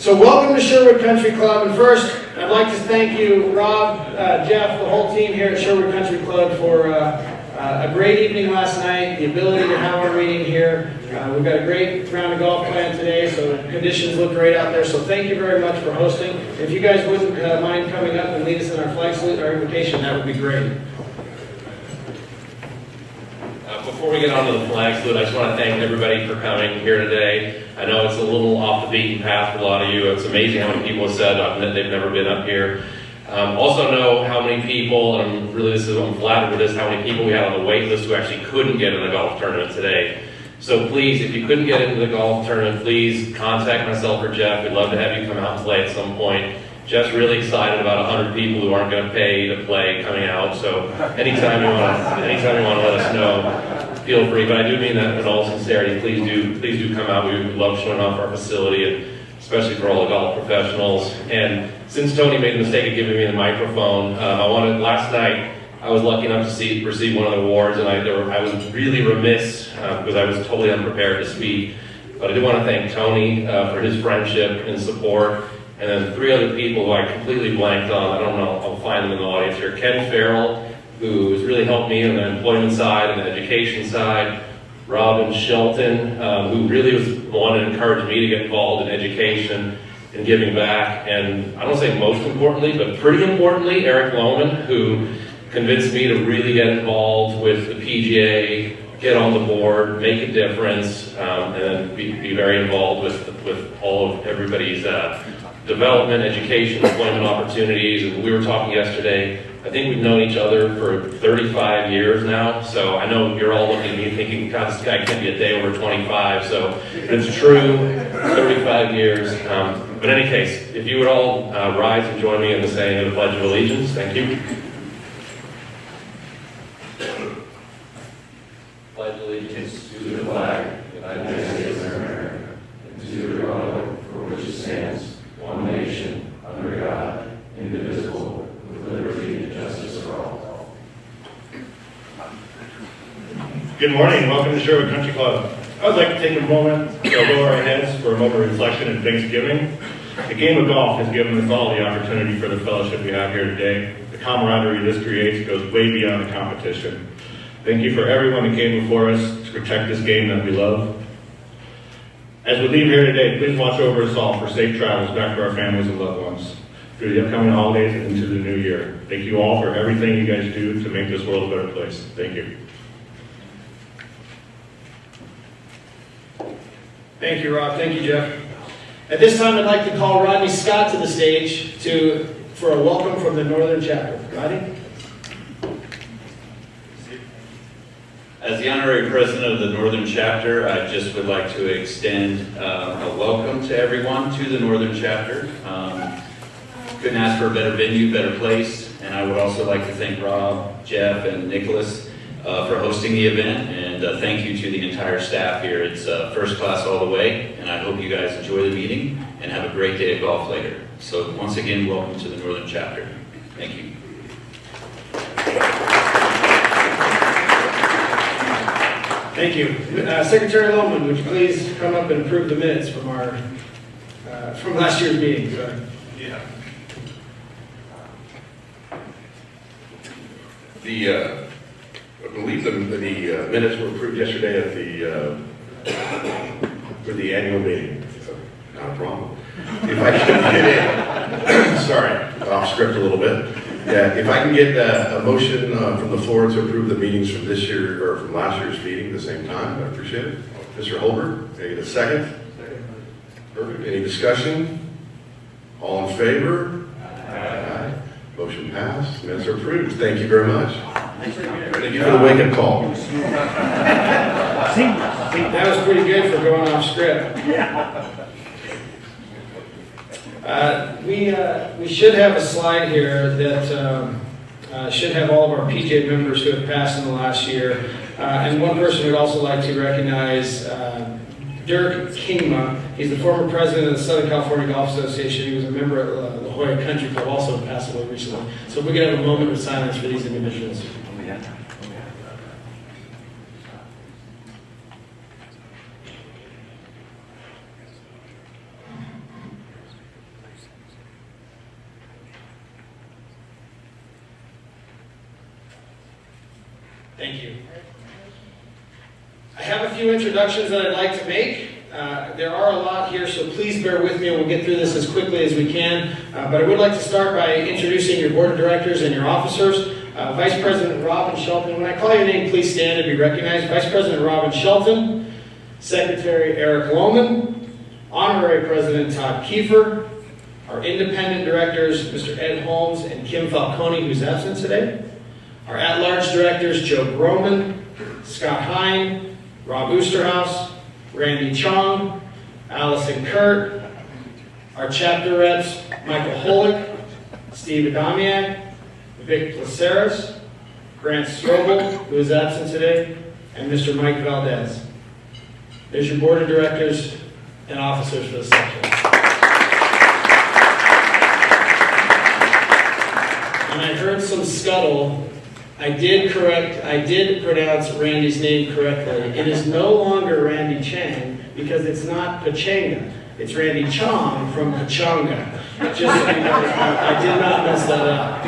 So welcome to Sherwood Country Club, and first I'd like to thank you, Rob, Jeff, the whole team here at Sherwood Country Club for a great evening last night, the ability to have our meeting here. We've got a great round of golf planned today, so conditions look great out there, so thank you very much for hosting. If you guys wouldn't mind coming up and lead us in our flag salute, our invocation, that would be great. Before we get on to the flag salute, I just want to thank everybody for coming here today. I know it's a little off the beaten path for a lot of you. It's amazing how many people have said they've never been up here. Also know how many people, and I'm flattered with this, how many people we had on the wait list who actually couldn't get in the golf tournament today. So please, if you couldn't get into the golf tournament, please contact myself or Jeff. We'd love to have you come out and play at some point. Jeff's really excited about 100 people who aren't going to pay to play coming out. So anytime you want to let us know, feel free. But I do mean that in all sincerity. Please do come out. We love showing off our facility, and especially for all the golf professionals. And since Tony made the mistake of giving me the microphone, last night I was lucky enough to receive one of the awards, and I was really remiss because I was totally unprepared to speak. But I do want to thank Tony for his friendship and support. And then 3 other people who I completely blanked on. I don't know, I'll find them in the audience here. Ken Farrell, who has really helped me on the employment side and the education side. Robin Shelton, who really was the one that encouraged me to get involved in education and giving back. And I don't say most importantly, but pretty importantly, Eric Lohman, who convinced me to really get involved with the PGA, get on the board, make a difference, and then be very involved with all of everybody's development, education, employment opportunities. And we were talking yesterday, I think we've known each other for 35 years now, so I know you're all looking at me thinking, God, this guy can't be a day over 25, so it's true, 35 years. But in any case, if you would all rise and join me in the saying of the Pledge of Allegiance. Thank you. Pledge allegiance to the flag of the United States of America, and to the republic for which it stands, one nation, under God, indivisible, with liberty and justice for all. Good morning and welcome to Sherwood Country Club. I would like to take a moment to lower our heads for a moment of reflection and thanksgiving. The game of golf has given us all the opportunity for the fellowship we have here today. The camaraderie this creates goes way beyond the competition. Thank you for everyone who came before us to protect this game that we love. As we leave here today, please watch over us all for safe travels back to our families and loved ones through the upcoming holidays and into the new year. Thank you all for everything you guys do to make this world a better place. Thank you. Thank you, Rob. Thank you, Jeff. At this time, I'd like to call Rodney Scott to the stage for a welcome from the Northern Chapter. Rodney? As the honorary president of the Northern Chapter, I just would like to extend a welcome to everyone to the Northern Chapter. Couldn't ask for a better venue, better place, and I would also like to thank Rob, Jeff, and Nicholas for hosting the event, and thank you to the entire staff here. It's first class all the way, and I hope you guys enjoy the meeting and have a great day of golf later. So once again, welcome to the Northern Chapter. Thank you. Thank you. Secretary Lohman, would you please come up and approve the minutes from from last year's meeting? Yeah. I believe the minutes were approved yesterday at for the annual meeting. So, not a problem. If I can get in, sorry, off script a little bit. Yeah, if I can get a motion from the floor to approve the meetings from this year or from last year's meeting at the same time, I appreciate it. Mr. Holbert, can I get a second? Perfect. Any discussion? All in favor? Aye. Motion passed. Minutes are approved. Thank you very much. Thank you for the wake-up call. That was pretty good for going off script. We should have a slide here that should have all of our PGA members who have passed in the last year. And one person we'd also like to recognize, Dirk Kingma. He's the former president of the Southern California Golf Association. He was a member at La Jolla Country Club, also passed away recently. So if we could have a moment of silence for these individuals. Thank you. I have a few introductions that I'd like to make. There are a lot here, so please bear with me and we'll get through this as quickly as we can. But I would like to start by introducing your board of directors and your officers. Vice President Robin Shelton. When I call your name, please stand and be recognized. Vice President Robin Shelton, Secretary Eric Lohman, Honorary President Todd Kiefer, our independent directors, Mr. Ed Holmes and Kim Falcone, who's absent today. Our at-large directors, Joe Groman, Scott Hine, Rob Oosterhouse, Randy Chong, Allison Kurt, our chapter reps, Michael Holick, Steve Adamiak, Vic Placeris, Grant Strobel, who is absent today, and Mr. Mike Valdez. There's your board of directors and officers for the section. And I heard some scuttle. I did pronounce Randy's name correctly. It is no longer Randy Chang because it's not Pachanga. It's Randy Chong from Pachanga. Just so you know, I did not mess that up.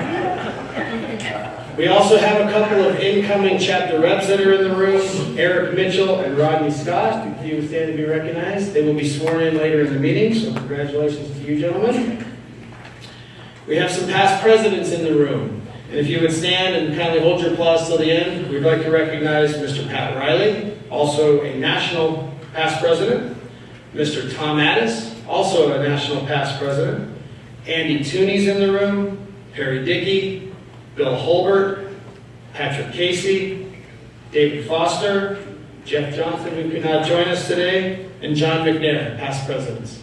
We also have a couple of incoming chapter reps that are in the room, Eric Mitchell and Rodney Scott. If you would stand to be recognized, they will be sworn in later in the meeting, so congratulations to you gentlemen. We have some past presidents in the room. And if you would stand and kindly hold your applause till the end, we'd like to recognize Mr. Pat Riley, also a national past president. Mr. Tom Addis, also a national past president. Andy Tooney's in the room. Perry Dickey, Bill Holbert, Patrick Casey, David Foster, Jeff Johnson, who could not join us today, and John McNair, past presidents.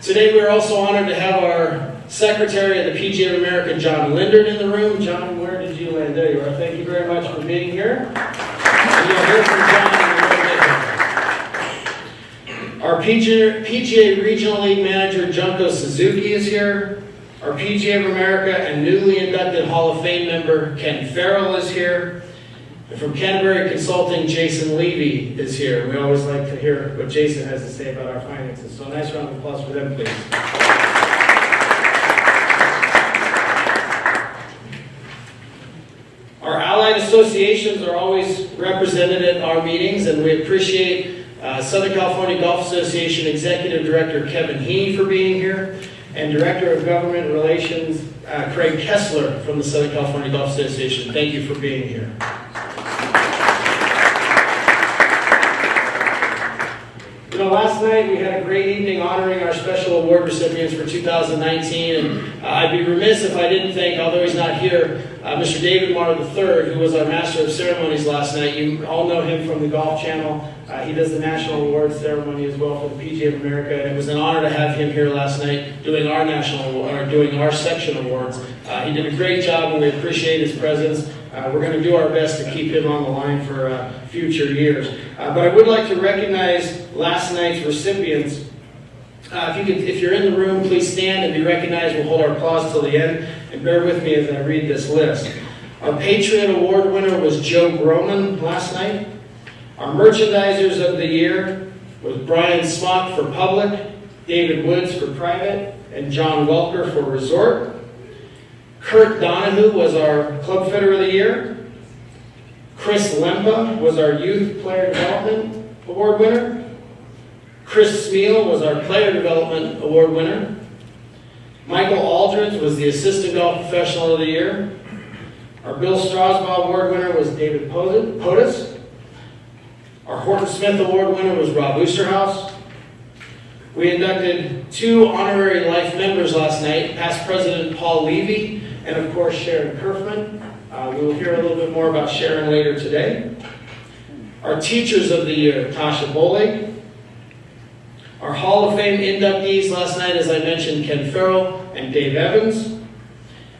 Today we are also honored to have our Secretary of the PGA of America, John Lindard, in the room. John, where did you land? There you are. Thank you very much for being here. And you'll hear from John in a little bit. Our PGA Regional League Manager, Junko Suzuki, is here. Our PGA of America and newly inducted Hall of Fame member, Ken Farrell, is here. And from Canterbury Consulting, Jason Levy is here. We always like to hear what Jason has to say about our finances. So a nice round of applause for them, please. Our allied associations are always represented at our meetings, and we appreciate Southern California Golf Association Executive Director Kevin Heaney for being here, and Director of Government Relations Craig Kessler from the Southern California Golf Association. Thank you for being here. You know, last night we had a great evening honoring our special award recipients for 2019, and I'd be remiss if I didn't thank, although he's not here, Mr. David Marr III, who was our Master of Ceremonies last night. You all know him from the Golf Channel. He does the National Awards ceremony as well for the PGA of America, and it was an honor to have him here last night doing our section awards. He did a great job, and we appreciate his presence. We're going to do our best to keep him on the line for future years. But I would like to recognize last night's recipients. If you're in the room, please stand and be recognized. We'll hold our applause till the end. And bear with me as I read this list. Our Patriot Award winner was Joe Groman last night. Our Merchandisers of the Year was Brian Smock for Public, David Woods for Private, and John Welker for Resort. Kurt Donahue was our Club Fitter of the Year. Chris Lempa was our Youth Player Development Award winner. Chris Smeal was our Player Development Award winner. Michael Aldridge was the Assistant Golf Professional of the Year. Our Bill Strasbaugh Award winner was David Potus. Our Horton Smith Award winner was Rob Oosterhouse. We inducted 2 honorary life members last night, past President Paul Levy and of course Sharon Kerfman. We will hear a little bit more about Sharon later today. Our Teachers of the Year, Tasha Bolig. Our Hall of Fame inductees last night, as I mentioned, Ken Farrell and Dave Evans.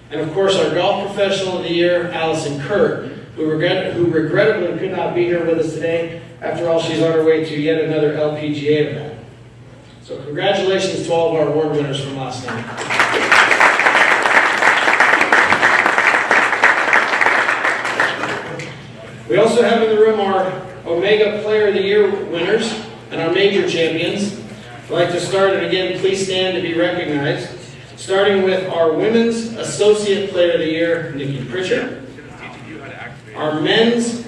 And of course our Golf Professional of the Year, Allison Kurt, who regrettably could not be here with us today. After all, she's on her way to yet another LPGA event. So congratulations to all of our award winners from last night. We also have in the room our Omega Player of the Year winners and our major champions. I'd like to start, and again, please stand to be recognized, starting with our Women's Associate Player of the Year, Nikki Pritchard. Our Men's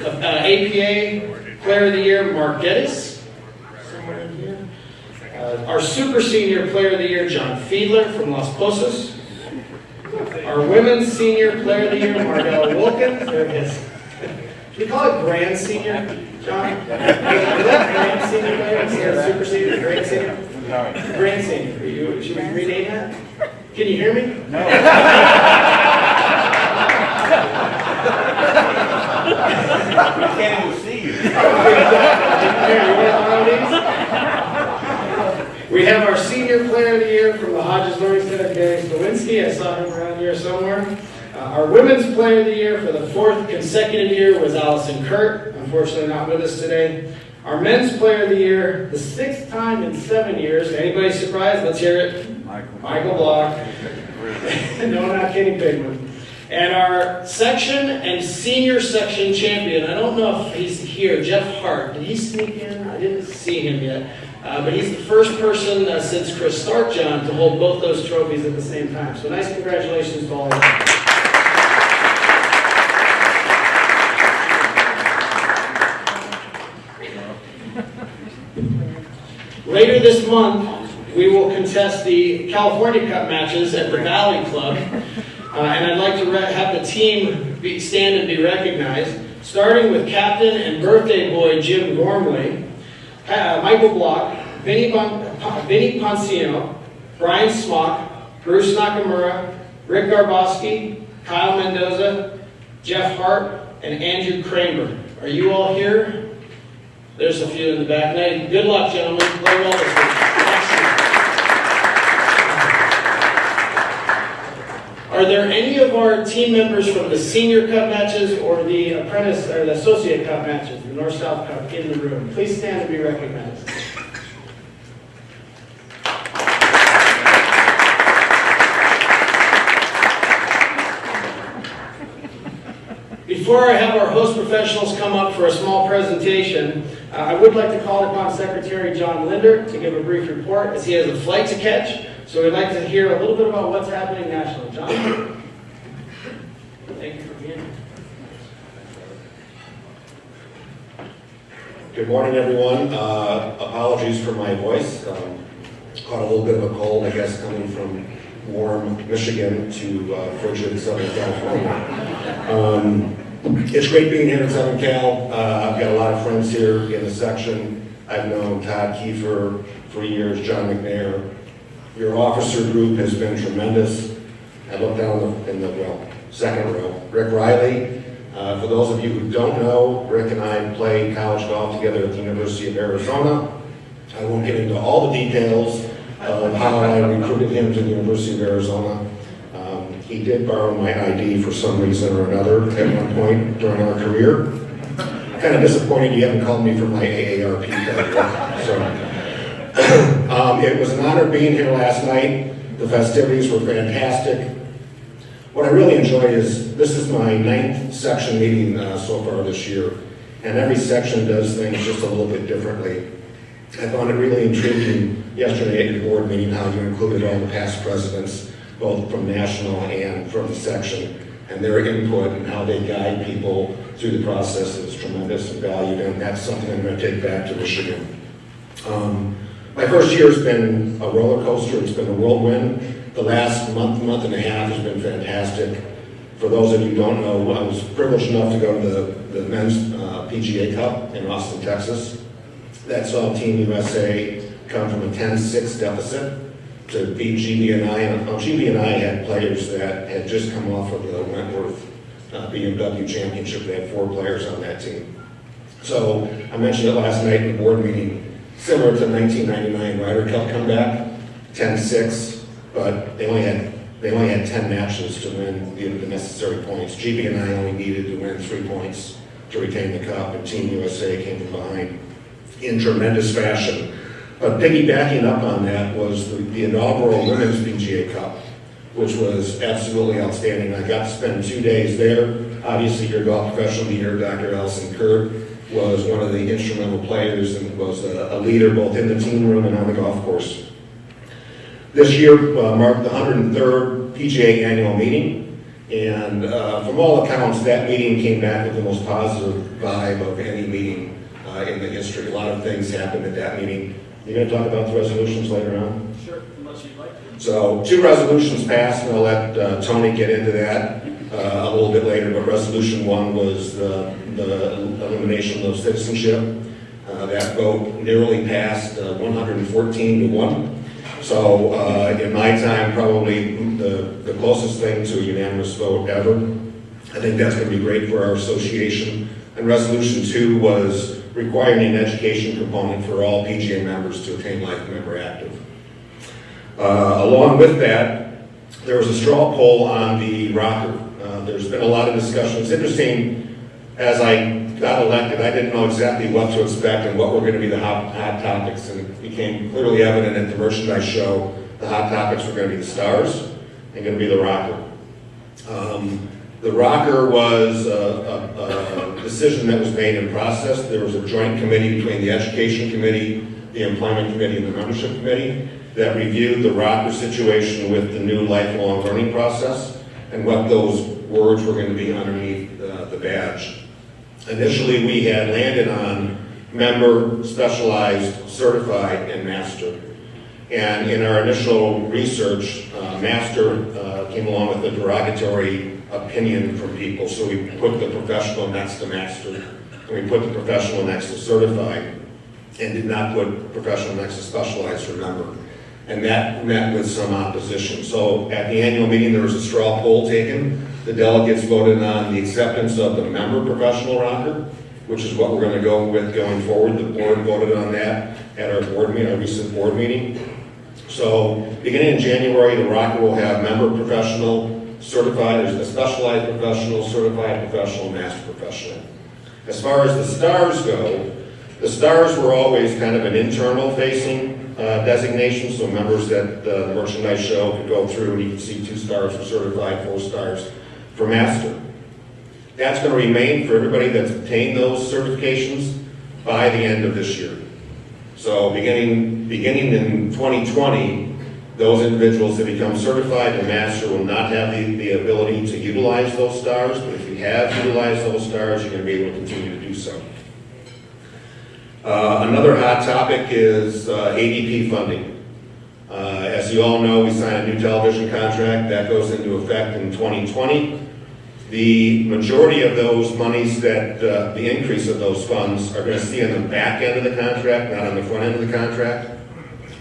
APA Player of the Year, Mark Geddes. Somewhere in here. Our Super Senior Player of the Year, John Fiedler from Las Posas. Our Women's Senior Player of the Year, Mardella Wilkins. There it is. Should we call it Grand Senior, John? Is that Grand Senior Player instead of Super Senior? Grand Senior? Grand Senior. Should we rename that? Can you hear me? No. I can't even see you. Here, you want one of these? We have our Senior Player of the Year from the Hodges Learning Center, Gary Slowinski. I saw him around here somewhere. Our Women's Player of the Year for the 4th consecutive year was Allison Kurt. Unfortunately not with us today. Our Men's Player of the Year, the 6th time in 7 years. Anybody surprised? Let's hear it. Michael Block. No, not Kenny Pigman. And our section and senior section champion, I don't know if he's here, Jeff Hart. Did he sneak in? I didn't see him yet. But he's the first person since Chris Starkjohn to hold both those trophies at the same time. So nice congratulations to all of you. Later this month, we will contest the California Cup matches at the Valley Club. And I'd like to have the team stand and be recognized, starting with captain and birthday boy Jim Gormley, Michael Block, Vinny Poncino, Brian Smock, Bruce Nakamura, Rick Garboski, Kyle Mendoza, Jeff Hart, and Andrew Kramer. Are you all here? There's a few in the back. Now, good luck, gentlemen. Play well this week. Are there any of our team members from the Senior Cup matches or the Apprentice or the Associate Cup matches, the North-South Cup, in the room? Please stand and be recognized. Before I have our host professionals come up for a small presentation, I would like to call upon Secretary John Linder to give a brief report as he has a flight to catch. So we'd like to hear a little bit about what's happening nationally. John? Thank you for being here. Good morning, everyone. Apologies for my voice. Caught a little bit of a cold, I guess, coming from warm Michigan to frigid Southern California. It's great being here in Southern Cal. I've got a lot of friends here in the section. I've known Todd Kiefer for years, John McNair. Your officer group has been tremendous. I look down in the second row. Rick Riley. For those of you who don't know, Rick and I played college golf together at the University of Arizona. I won't get into all the details of how I recruited him to the University of Arizona. He did borrow my ID for some reason or another at one point during our career. Kind of disappointed you haven't called me for my AARP card. So, it was an honor being here last night. The festivities were fantastic. What I really enjoy is, this is my 9th section meeting so far this year, and every section does things just a little bit differently. I found it really intriguing yesterday at your board meeting how you included all the past presidents, both from national and from the section, and their input and how they guide people through the process is tremendous and valued, and that's something I'm going to take back to Michigan. My first year has been a roller coaster. It's been a whirlwind. The last month and a half has been fantastic. For those of you who don't know, I was privileged enough to go to the men's PGA Cup in Austin, Texas. That saw Team USA come from a 10-6 deficit to beat GB&I. GB&I had players that had just come off of the Wentworth BMW Championship. They had 4 players on that team. So I mentioned it last night in the board meeting, similar to the 1999 Ryder Cup comeback, 10-6, but they only had 10 matches to win the necessary points. GB&I only needed to win 3 points to retain the cup, and Team USA came from behind in tremendous fashion. But piggybacking up on that was the inaugural Women's PGA Cup, which was absolutely outstanding. I got to spend 2 days there. Obviously, your golf professional of the year, Dr. Allison Kurt, was one of the instrumental players and was a leader both in the team room and on the golf course. This year marked the 103rd PGA annual meeting, and from all accounts, that meeting came back with the most positive vibe of any meeting in the history. A lot of things happened at that meeting. You're going to talk about the resolutions later on? Sure, unless you'd like to. So 2 resolutions passed, and I'll let Tony get into that a little bit later, but resolution 1 was the elimination of citizenship. That vote nearly passed 114-1. So in my time, probably the closest thing to a unanimous vote ever. I think that's going to be great for our association. And resolution 2 was requiring an education component for all PGA members to attain life member active. Along with that, there was a straw poll on the rocker. There's been a lot of discussion. It's interesting, as I got elected, I didn't know exactly what to expect and what were going to be the hot topics, and it became clearly evident at the merchandise show the hot topics were going to be the stars and going to be the rocker. The rocker was a decision that was made in process. There was a joint committee between the Education Committee, the Employment Committee, and the Membership Committee that reviewed the rocker situation with the new lifelong learning process and what those words were going to be underneath the badge. Initially, we had landed on member, specialized, certified, and master. And in our initial research, master came along with a derogatory opinion from people, so we put the professional next to master, and we put the professional next to certified, and did not put professional next to specialized or member. And that met with some opposition. So at the annual meeting, there was a straw poll taken. The delegates voted on the acceptance of the member professional rocker, which is what we're going to go with going forward. The board voted on that at our board meeting, our recent board meeting. So beginning in January, the rocker will have member professional, certified, there's a specialized professional, certified professional, master professional. As far as the stars go, the stars were always kind of an internal facing designation, so members at the merchandise show could go through and you can see 2 stars for certified, 4 stars for master. That's going to remain for everybody that's obtained those certifications by the end of this year. So beginning in 2020, those individuals that become certified and master will not have the ability to utilize those stars, but if you have utilized those stars, you're going to be able to continue to do so. Another hot topic is ADP funding. As you all know, we signed a new television contract that goes into effect in 2020. The majority of those monies that, the increase of those funds are going to see on the back end of the contract, not on the front end of the contract.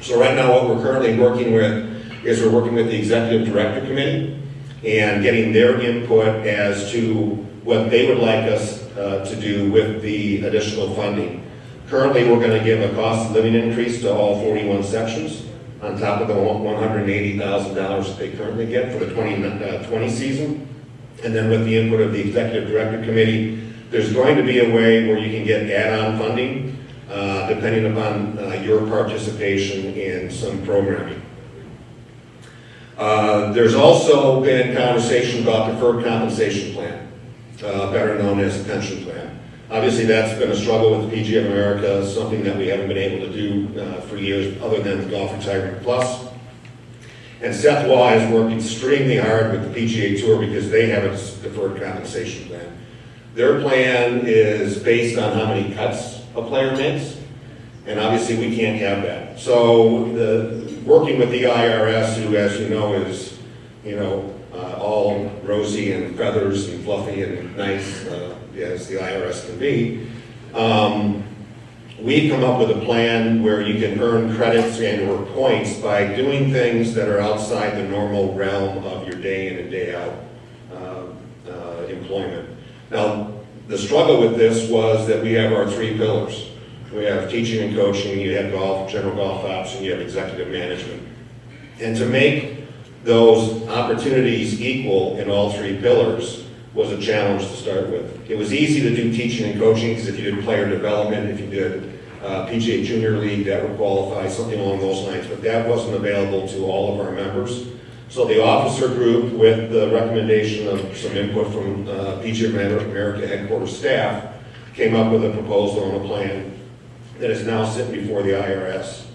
So right now what we're currently working with is we're working with the Executive Director Committee and getting their input as to what they would like us to do with the additional funding. Currently, we're going to give a cost of living increase to all 41 sections on top of the $180,000 that they currently get for the 2020 season. And then with the input of the Executive Director Committee, there's going to be a way where you can get add-on funding depending upon your participation in some programming. There's also been conversation about deferred compensation plan, better known as a pension plan. Obviously, that's been a struggle with the PGA of America, something that we haven't been able to do for years other than the Golf Retirement Plus. And Seth Waugh has worked extremely hard with the PGA Tour because they have a deferred compensation plan. Their plan is based on how many cuts a player makes, and obviously we can't have that. So working with the IRS, who, as you know, is all rosy and feathers and fluffy and nice as the IRS can be, we've come up with a plan where you can earn credits and or points by doing things that are outside the normal realm of your day in and day out employment. Now, the struggle with this was that we have our 3 pillars. We have teaching and coaching, you have golf, general golf ops, and you have executive management. And to make those opportunities equal in all 3 pillars was a challenge to start with. It was easy to do teaching and coaching because if you did player development, if you did PGA Junior League, that would qualify, something along those lines, but that wasn't available to all of our members. So the officer group, with the recommendation of some input from PGA America headquarters staff, came up with a proposal and a plan that is now sitting before the IRS.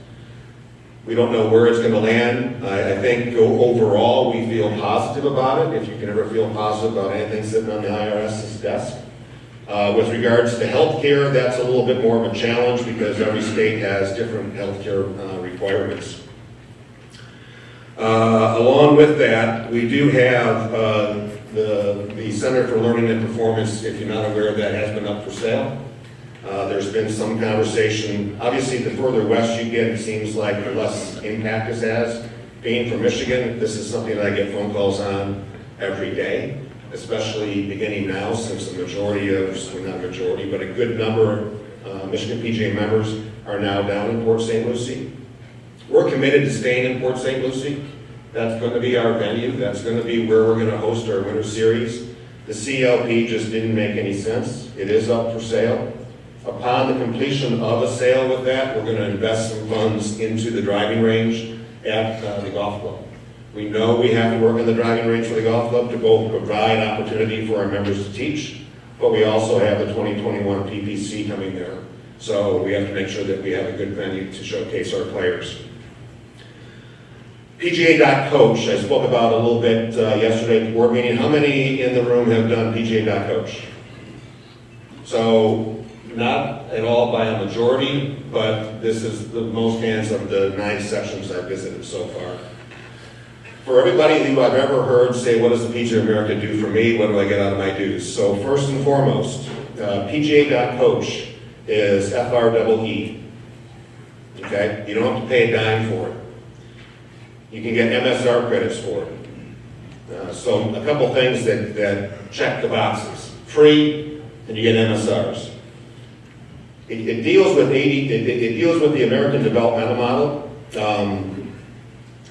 We don't know where it's going to land. I think overall we feel positive about it, if you can ever feel positive about anything sitting on the IRS's desk. With regards to healthcare, that's a little bit more of a challenge because every state has different healthcare requirements. Along with that, we do have the Center for Learning and Performance, if you're not aware of that, has been up for sale. There's been some conversation. Obviously, the further west you get, it seems like the less impact this has. Being from Michigan, this is something that I get phone calls on every day, especially beginning now, since the majority of, well, not majority, but a good number of Michigan PGA members are now down in Port St. Lucie. We're committed to staying in Port St. Lucie. That's going to be our venue. That's going to be where we're going to host our Winter Series. The CLP just didn't make any sense. It is up for sale. Upon the completion of a sale with that, we're going to invest some funds into the driving range at the golf club. We know we have to work on the driving range for the golf club to both provide opportunity for our members to teach, but we also have the 2021 PPC coming there. So we have to make sure that we have a good venue to showcase our players. PGA.coach, I spoke about a little bit yesterday at the board meeting. How many in the room have done PGA.coach? So not at all by a majority, but this is the most hands of the 9 sessions I've visited so far. For everybody who I've ever heard say, what does the PGA America do for me? What do I get out of my dues? So first and foremost, PGA.coach is FREE. Okay? You don't have to pay a dime for it. You can get MSR credits for it. So a couple things that check the boxes. Free, and you get MSRs. It deals with the American developmental model.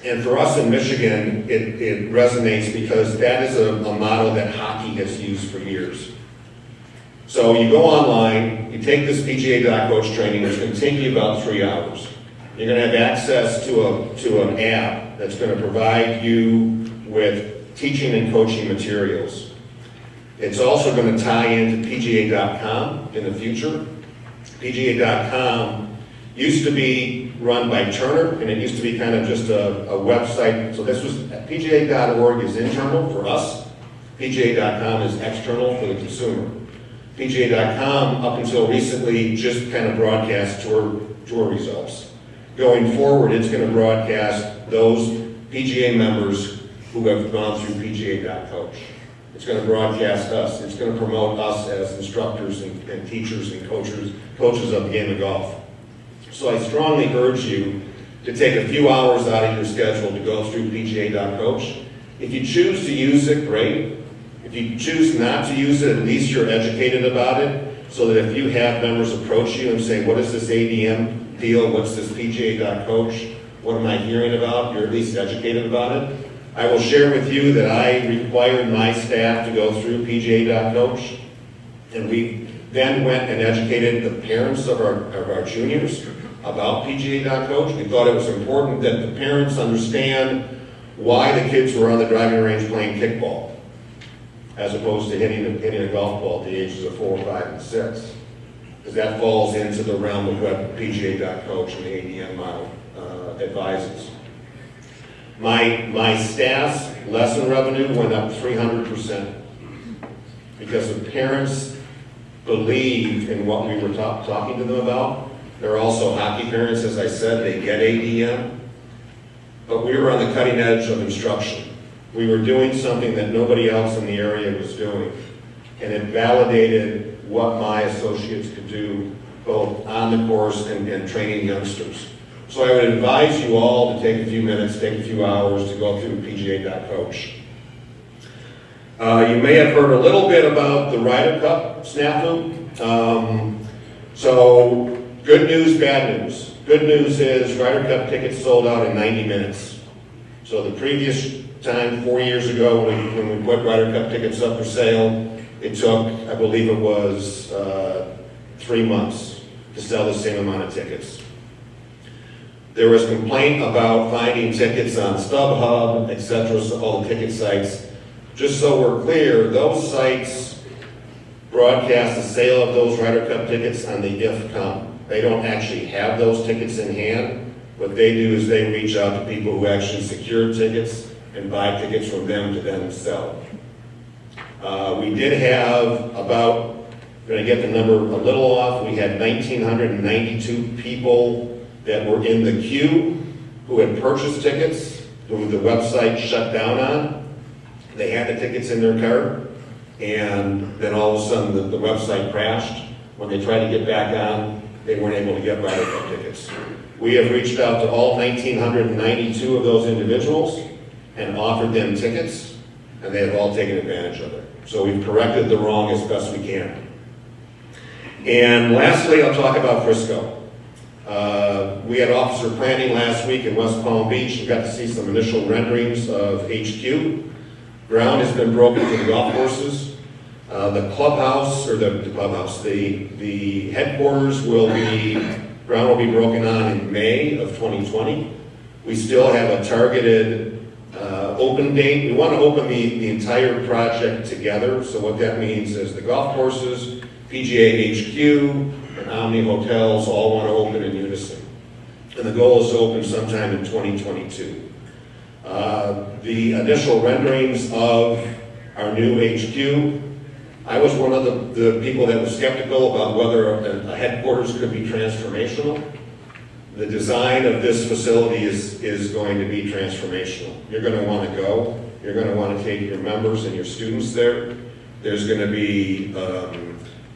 And for us in Michigan, it resonates because that is a model that hockey has used for years. So you go online, you take this PGA.coach training, it's going to take you about 3 hours. You're going to have access to an app that's going to provide you with teaching and coaching materials. It's also going to tie into PGA.com in the future. PGA.com used to be run by Turner, and it used to be kind of just a website. So this was, PGA.org is internal for us. PGA.com is external for the consumer. PGA.com, up until recently, just kind of broadcast tour results. Going forward, it's going to broadcast those PGA members who have gone through PGA.coach. It's going to broadcast us. It's going to promote us as instructors and teachers and coaches of the game of golf. So I strongly urge you to take a few hours out of your schedule to go through PGA.coach. If you choose to use it, great. If you choose not to use it, at least you're educated about it, so that if you have members approach you and say, what is this ADM deal? What's this PGA.coach? What am I hearing about? You're at least educated about it. I will share with you that I required my staff to go through PGA.coach, and we then went and educated the parents of our juniors about PGA.coach. We thought it was important that the parents understand why the kids were on the driving range playing kickball, as opposed to hitting a golf ball at the ages of 4, 5, and 6. Because that falls into the realm of what PGA.coach and the ADM model advises. My staff's lesson revenue went up 300% because the parents believed in what we were talking to them about. They're also hockey parents, as I said, they get ADM. But we were on the cutting edge of instruction. We were doing something that nobody else in the area was doing. And it validated what my associates could do, both on the course and training youngsters. So I would advise you all to take a few minutes, take a few hours to go through PGA.coach. You may have heard a little bit about the Ryder Cup snafu. So good news, bad news. Good news is Ryder Cup tickets sold out in 90 minutes. So the previous time, 4 years ago, when we put Ryder Cup tickets up for sale, it took, I believe it was 3 months to sell the same amount of tickets. There was complaint about finding tickets on StubHub, etc., so all the ticket sites. Just so we're clear, those sites broadcast the sale of those Ryder Cup tickets on the if come. They don't actually have those tickets in hand. What they do is they reach out to people who actually secured tickets and buy tickets from them to then sell. We did have about, I'm going to get the number a little off, we had 1,992 people that were in the queue who had purchased tickets, who the website shut down on. They had the tickets in their cart, and then all of a sudden the website crashed. When they tried to get back on, they weren't able to get Ryder Cup tickets. We have reached out to all 1,992 of those individuals and offered them tickets, and they have all taken advantage of it. So we've corrected the wrong as best we can. And lastly, I'll talk about Frisco. We had officer planning last week in West Palm Beach and got to see some initial renderings of HQ. Ground has been broken for the golf courses. The clubhouse, or the headquarters ground will be broken on in May of 2020. We still have a targeted open date. We want to open the entire project together. So what that means is the golf courses, PGA HQ, and Omni Hotels all want to open in unison. And the goal is to open sometime in 2022. The initial renderings of our new HQ, I was one of the people that was skeptical about whether a headquarters could be transformational. The design of this facility is going to be transformational. You're going to want to go. You're going to want to take your members and your students there. There's going to be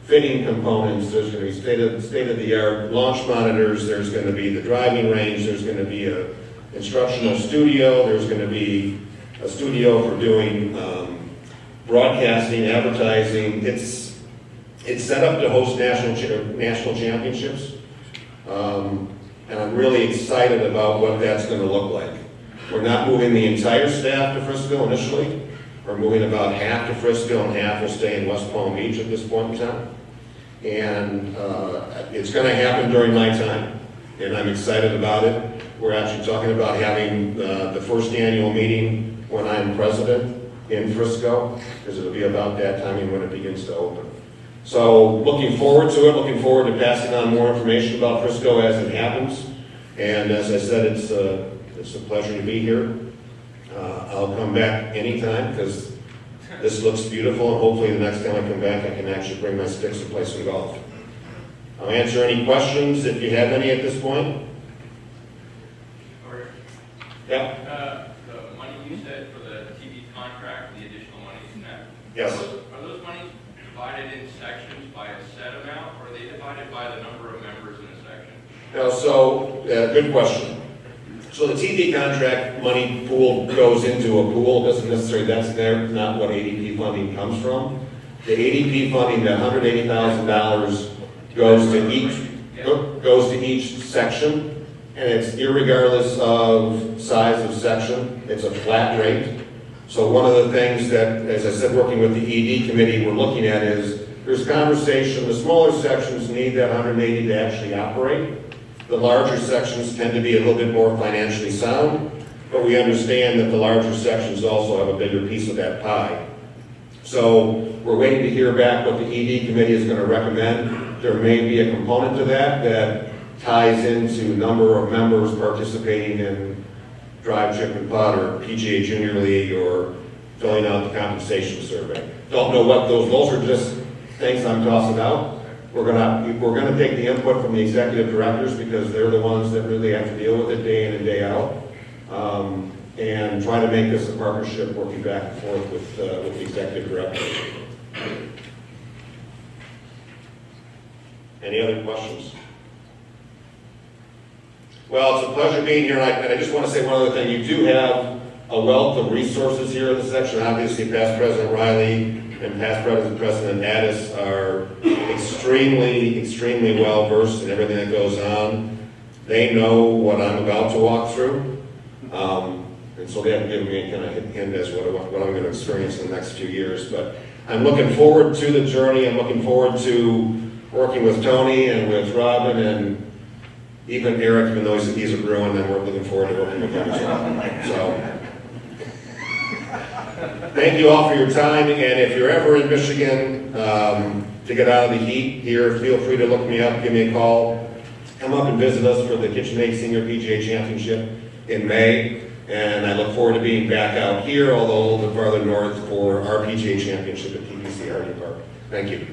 fitting components. There's going to be state-of-the-art launch monitors. There's going to be the driving range. There's going to be an instructional studio. There's going to be a studio for doing broadcasting, advertising. It's set up to host national championships. And I'm really excited about what that's going to look like. We're not moving the entire staff to Frisco initially. We're moving about half to Frisco and half will stay in West Palm Beach at this point in time. And it's going to happen during my time, and I'm excited about it. We're actually talking about having the first annual meeting when I'm president in Frisco, because it'll be about that timing when it begins to open. So looking forward to it, looking forward to passing on more information about Frisco as it happens. And as I said, it's a pleasure to be here. I'll come back anytime because this looks beautiful, and hopefully the next time I come back I can actually bring my sticks to play some golf. I'll answer any questions if you have any at this point. Yeah? The money you said for the TV contract, the additional money in that. Yes. Are those monies divided in sections by a set amount, or are they divided by the number of members in a section? Now, so, good question. So the TV contract money pool goes into a pool, doesn't necessarily, that's there, not what ADP funding comes from. The ADP funding, the $180,000 goes to each section, and it's irregardless of size of section. It's a flat rate. So one of the things that, as I said, working with the ED committee, we're looking at is there's conversation. The smaller sections need that 180 to actually operate. The larger sections tend to be a little bit more financially sound, but we understand that the larger sections also have a bigger piece of that pie. So we're waiting to hear back what the ED committee is going to recommend. There may be a component to that ties into number of members participating in drive, chip, and putt, or PGA Junior League, or filling out the compensation survey. Don't know what those are just things I'm tossing out. We're gonna take the input from the executive directors because they're the ones that really have to deal with it day in and day out, and try to make this a partnership working back and forth with the executive directors. Any other questions? Well, it's a pleasure being here, and I just want to say one other thing. You do have a wealth of resources here in the section. Obviously, past President Riley and past President Addis are extremely well versed in everything that goes on. They know what I'm about to walk through, and so they have given me a kind of hint as what I'm going to experience in the next few years. But I'm looking forward to the journey. I'm looking forward to working with Tony and with Robin and Even Eric, even though he's a Bruin, and we're looking forward to working with him as well. So, thank you all for your time, and if you're ever in Michigan to get out of the heat here, feel free to look me up, give me a call. Come up and visit us for the KitchenAid Senior PGA Championship in May, and I look forward to being back out here, although a little bit farther north, for our PGA Championship at TPC Harding Park. Thank you.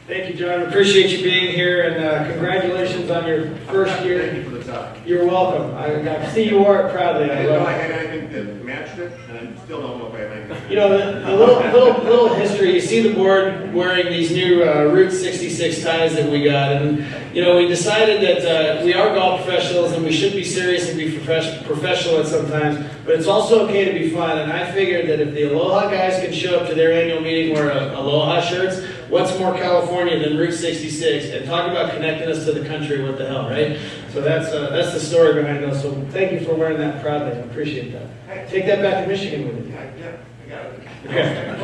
Thank you, John. Appreciate you being here, and congratulations on your first year. Thank you for the time. You're welcome. I see you wore it proudly. I I didn't know love I it. had anything that matched it, and I still don't know if I have anything. You know, the little history, you see the board wearing these new Route 66 ties that we got, and you know, we decided that we are golf professionals and we should be serious and be professional at sometimes, but it's also okay to be fun, and I figured that if the Aloha guys can show up to their annual meeting wearing Aloha shirts, what's more California than Route 66? And talk about connecting us to the country, what the hell, right? So that's the story behind those. So thank you for wearing that proudly. I appreciate that. Take that back to Michigan with you. Yeah, I got it. Okay.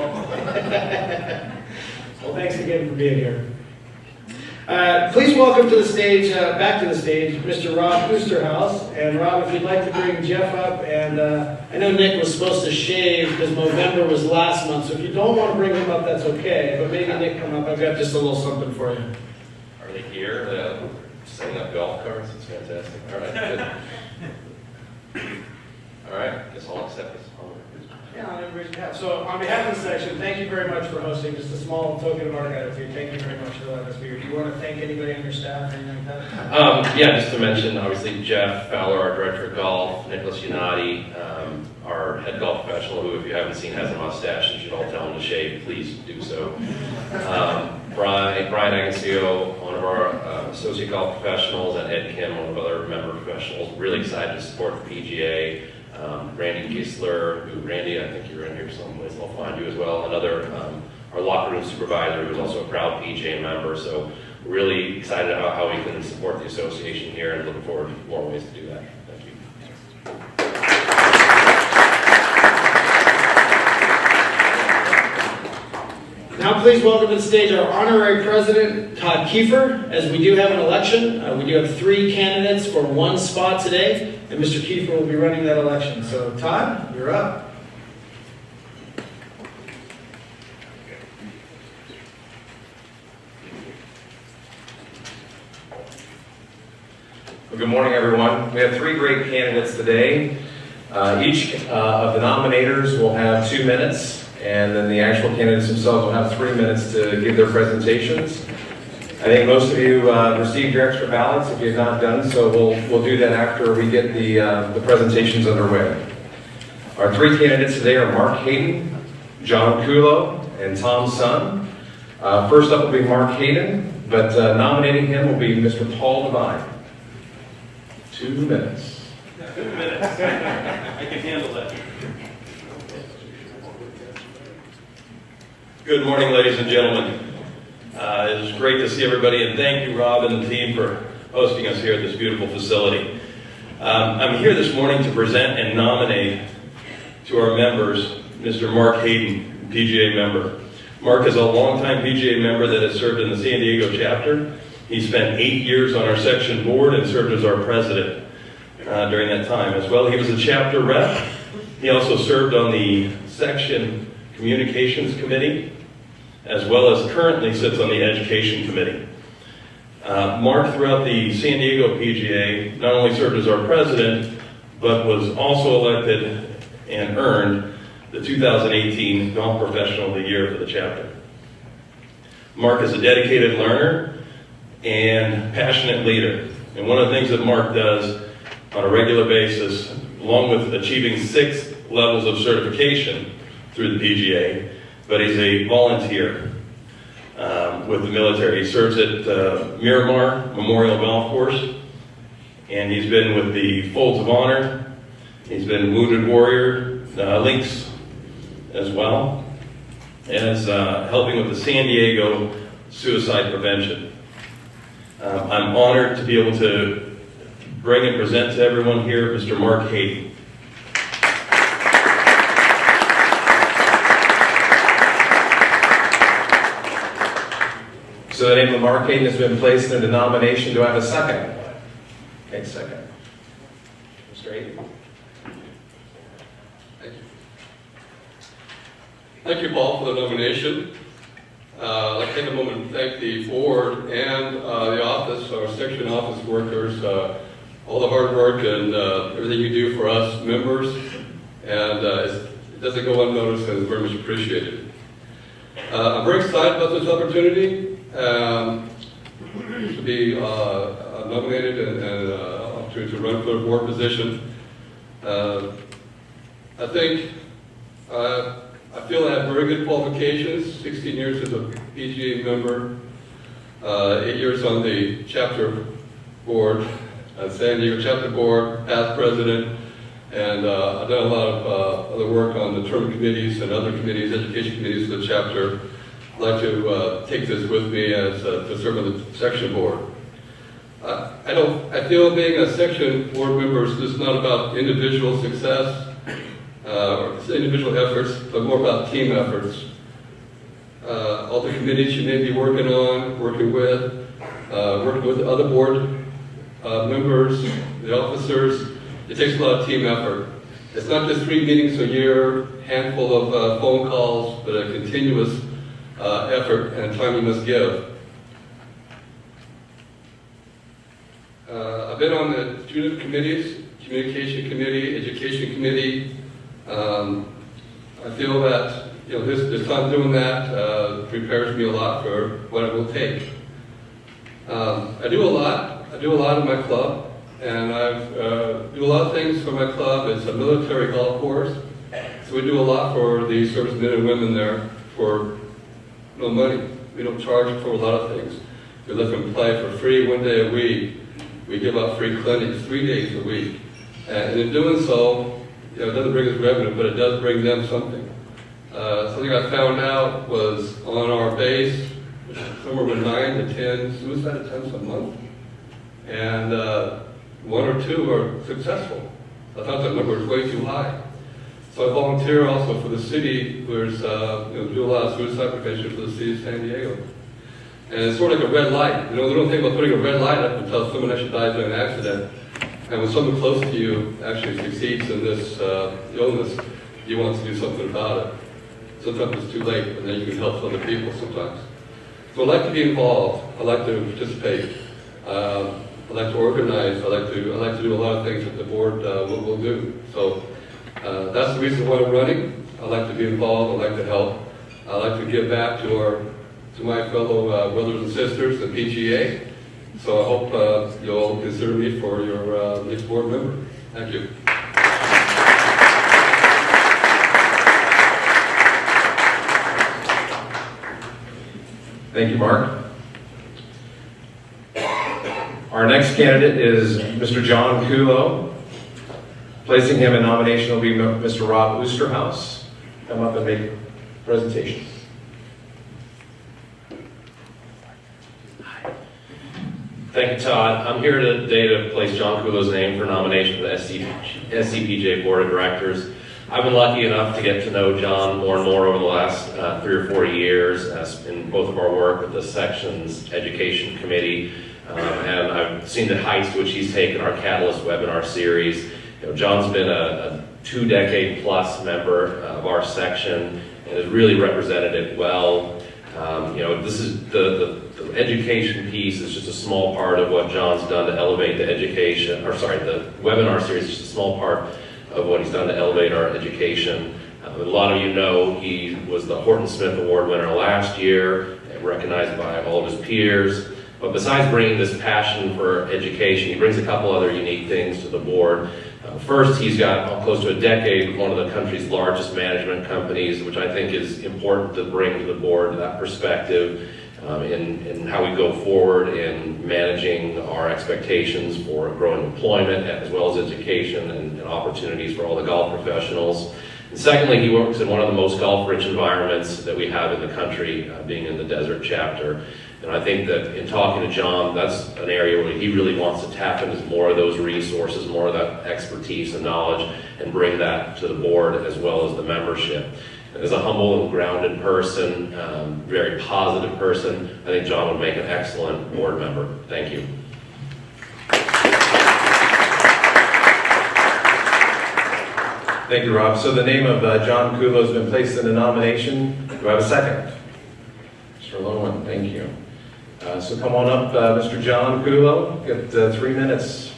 Well, thanks again for being here. Please welcome to the stage, back to the stage, Mr. Rob Oosterhouse. And Rob, if you'd like to bring Jeff up, and I know Nick was supposed to shave because November was last month, so if you don't want to bring him up, that's okay. But maybe Nick come up, I've got just a little something for you. Are they here? Setting up golf carts? It's fantastic. All right, good. All right, guess I'll accept this. Yeah, on everybody's behalf. So on behalf of the section, thank you very much for hosting. Just a small token of our gratitude. Thank you very much for letting us be here. Do you want to thank anybody on your staff or anything like that? Yeah, just to mention, obviously, Jeff Fowler, our director of golf, Nicholas Unati, our head golf professional, who, if you haven't seen, has a mustache, and you should all tell him to shave, please do so. Brian Agasio, one of our associate golf professionals, and Ed Kim, one of our other member professionals, really excited to support the PGA. Randy Gisler, who, Randy, I think you're in here someplace, I'll find you as well. Another, our locker room supervisor, who's also a proud PGA member. So really excited about how we can support the association here, and looking forward to more ways to do that. Thank you. Now please welcome to the stage our honorary president, Todd Kiefer. As we do have an election, we do have 3 candidates for 1 spot today, and Mr. Kiefer will be running that election. So Todd, you're up. Well, good morning, everyone. We have 3 great candidates today. Each of the nominators will have 2 minutes, and then the actual candidates themselves will have 3 minutes to give their presentations. I think most of you received your extra ballots if you have not done so. We'll do that after we get the presentations underway. Our 3 candidates today are Mark Hayden, John Kulo, and Tom Sun. First up will be Mark Hayden, but nominating him will be Mr. Paul Devine. 2 minutes. 2 minutes. I can handle that. Good morning, ladies and gentlemen. It is great to see everybody, and thank you, Rob and the team, for hosting us here at this beautiful facility. I'm here this morning to present and nominate to our members Mr. Mark Hayden, PGA member. Mark is a longtime PGA member that has served in the San Diego chapter. He spent 8 years on our section board and served as our president during that time. As well, he was a chapter rep. He also served on the section communications committee, as well as currently sits on the education committee. Mark, throughout the San Diego PGA, not only served as our president, but was also elected and earned the 2018 Golf Professional of the Year for the chapter. Mark is a dedicated learner and passionate leader. And one of the things that Mark does on a regular basis, along with achieving 6 levels of certification through the PGA, but he's a volunteer with the military. He serves at Miramar Memorial Golf Course, and he's been with the Folds of Honor. He's been Wounded Warrior Links as well, as helping with the San Diego suicide prevention. I'm honored to be able to bring and present to everyone here Mr. Mark Hayden. So the name of Mark Hayden has been placed into nomination. Do I have a second? Okay, second. Mr. Hayden. Thank you, Paul, for the nomination. I'd like to take a moment to thank the board and the office, our section office workers, all the hard work and everything you do for us members, and it doesn't go unnoticed and is very much appreciated. I'm very excited about this opportunity to be nominated and opportunity to run for a board position. I feel I have very good qualifications, 16 years as a PGA member, 8 years on the chapter board, San Diego chapter board, past president, and I've done a lot of other work on the tournament committees and other committees, education committees of the chapter. I'd like to take this with me as to serve on the section board. I feel being a section board member is not about individual success, or individual efforts, but more about team efforts. All the committees you may be working with other board members, the officers, it takes a lot of team effort. It's not just 3 meetings a year, handful of phone calls, but a continuous effort and time you must give. I've been on the student committees, communication committee, education committee. I feel that this time doing that prepares me a lot for what it will take. I do a lot in my club, and I do a lot of things for my club. It's a military golf course, so we do a lot for the servicemen and women there for no money. We don't charge for a lot of things. We let them play for free 1 day a week. We give out free clinics 3 days a week, and in doing so, it doesn't bring us revenue, but it does bring them something. Something I found out was on our base, somewhere with 9 to 10 suicide attempts a month, and 1 or 2 are successful. I thought that number was way too high. So I volunteer also for the city. There's do a lot of suicide prevention for the city of San Diego. And it's sort of like a red light. The little thing about putting a red light up and tell someone actually dies in an accident. And when someone close to you actually succeeds in this illness, you want to do something about it. Sometimes it's too late, but then you can help other people sometimes. So I like to be involved. I like to participate. I like to organize. I like to do a lot of things that the board will do. So that's the reason why I'm running. I like to be involved. I like to help. I like to give back to my fellow brothers and sisters at PGA. So I hope you'll consider me for your next board member. Thank you. Thank you, Mark. Our next candidate is Mr. John Kulo. Placing him in nomination will be Mr. Rob Oosterhouse. Come up and make a presentation. Thank you, Todd. I'm here today to place John Kulo's name for nomination for the SCPGA Board of Directors. I've been lucky enough to get to know John more and more over the last 3 or 4 years in both of our work with the Section's Education Committee, and I've seen the heights to which he's taken our Catalyst webinar series. John's been a 2-decade plus member of our section and has really represented it well. This is the education piece is just a small part of what John's done to elevate the the webinar series is just a small part of what he's done to elevate our education. A lot of you know he was the Horton Smith Award winner last year, recognized by all of his peers. But besides bringing this passion for education, he brings a couple other unique things to the board. First, he's got close to a decade with one of the country's largest management companies, which I think is important to bring to the board, that perspective in how we go forward in managing our expectations for growing employment as well as education and opportunities for all the golf professionals. And secondly, he works in one of the most golf-rich environments that we have in the country, being in the desert chapter. And I think that in talking to John, that's an area where he really wants to tap into more of those resources, more of that expertise and knowledge, and bring that to the board as well as the membership. As a humble and grounded person, very positive person, I think John would make an excellent board member. Thank you. Thank you, Rob. So the name of John Kulo has been placed in the nomination. Do I have a second? Mr. Lowen, thank you. So come on up, Mr. John Kulo. Get 3 minutes.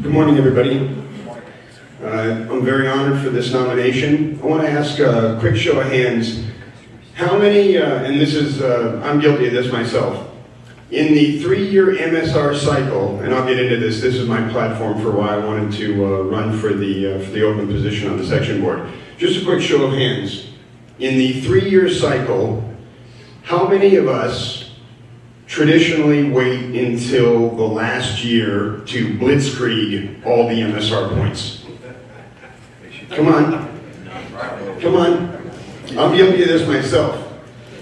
Good morning, everybody. I'm very honored for this nomination. I want to ask a quick show of hands. How many, and this is, I'm guilty of this myself, in the 3-year MSR cycle, and I'll get into this is my platform for why I wanted to run for the open position on the section board. Just a quick show of hands. In the 3-year cycle, how many of us traditionally wait until the last year to blitzkrieg all the MSR points? Come on. Come on. I'm guilty of this myself.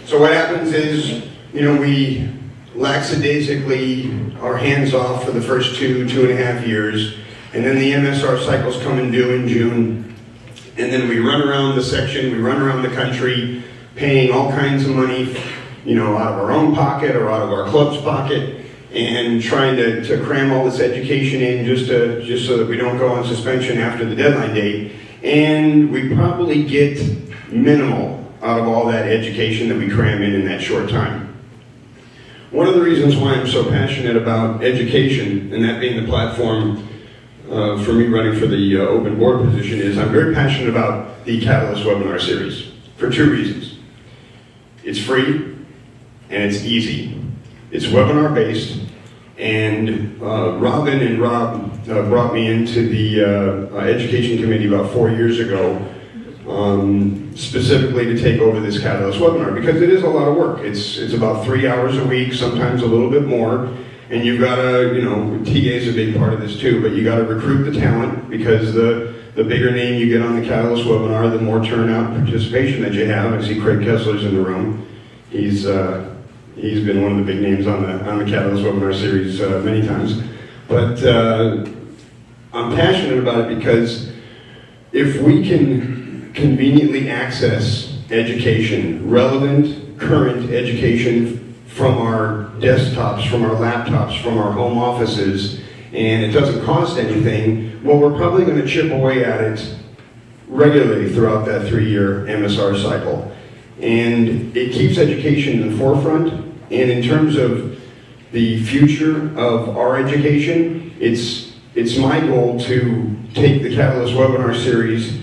So what happens is, we lackadaisically are hands off for the first 2.5 years, and then the MSR cycles come and due in June, and then we run around the section, we run around the country, paying all kinds of money, out of our own pocket or out of our club's pocket, and trying to cram all this education in just so that we don't go on suspension after the deadline date. And we probably get minimal out of all that education that we cram in that short time. One of the reasons why I'm so passionate about education, and that being the platform for me running for the open board position, is I'm very passionate about the Catalyst webinar series for 2 reasons. It's free and it's easy. It's webinar based, and Robin and Rob brought me into the education committee about 4 years ago, specifically to take over this Catalyst webinar, because it is a lot of work. It's about 3 hours a week, sometimes a little bit more, and you've got to, TA is a big part of this too, but you got to recruit the talent, because the bigger name you get on the Catalyst webinar, the more turnout and participation that you have. I see Craig Kessler's in the room. He's been one of the big names on the Catalyst webinar series many times. But I'm passionate about it because if we can conveniently access education, relevant, current education from our desktops, from our laptops, from our home offices, and it doesn't cost anything, well, we're probably going to chip away at it regularly throughout that 3-year MSR cycle. And it keeps education in the forefront. And in terms of the future of our education, it's my goal to take the Catalyst webinar series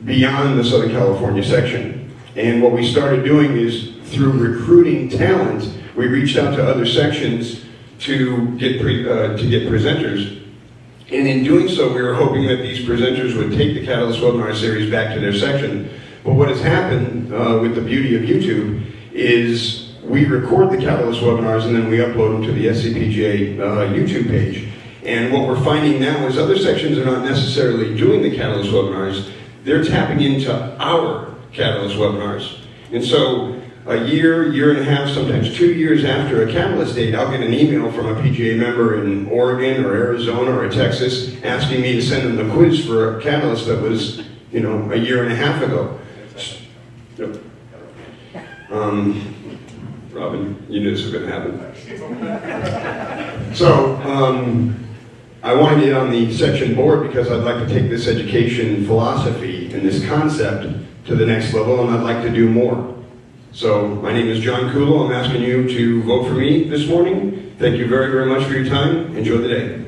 beyond the Southern California section. And what we started doing is, through recruiting talent, we reached out to other sections to get presenters. And in doing so, we were hoping that these presenters would take the Catalyst webinar series back to their section. But what has happened with the beauty of YouTube is we record the Catalyst webinars and then we upload them to the SCPGA YouTube page. And what we're finding now is other sections are not necessarily doing the Catalyst webinars, they're tapping into our Catalyst webinars. And so a year and a half, sometimes 2 years after a Catalyst date, I'll get an email from a PGA member in Oregon or Arizona or Texas asking me to send them the quiz for a Catalyst that was, a year and a half ago. Yep. Robin, you knew this was going to happen. So, I want to get on the section board because I'd like to take this education philosophy and this concept to the next level, and I'd like to do more. So, my name is John Kulo. I'm asking you to vote for me this morning. Thank you very, very much for your time. Enjoy the day.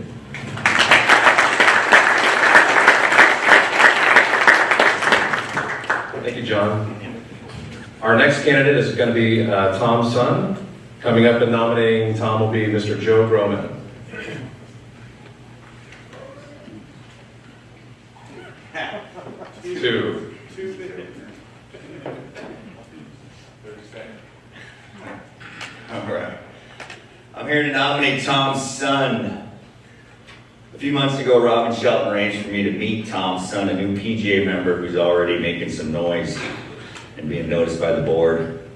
Thank you, John. Our next candidate is going to be Tom Sun. Coming up and nominating Tom will be Mr. Joe Groman. Two. All right. I'm here to nominate Tom's son. A few months ago, Robin Shelton arranged for me to meet Tom's son, a new PGA member who's already making some noise and being noticed by the board.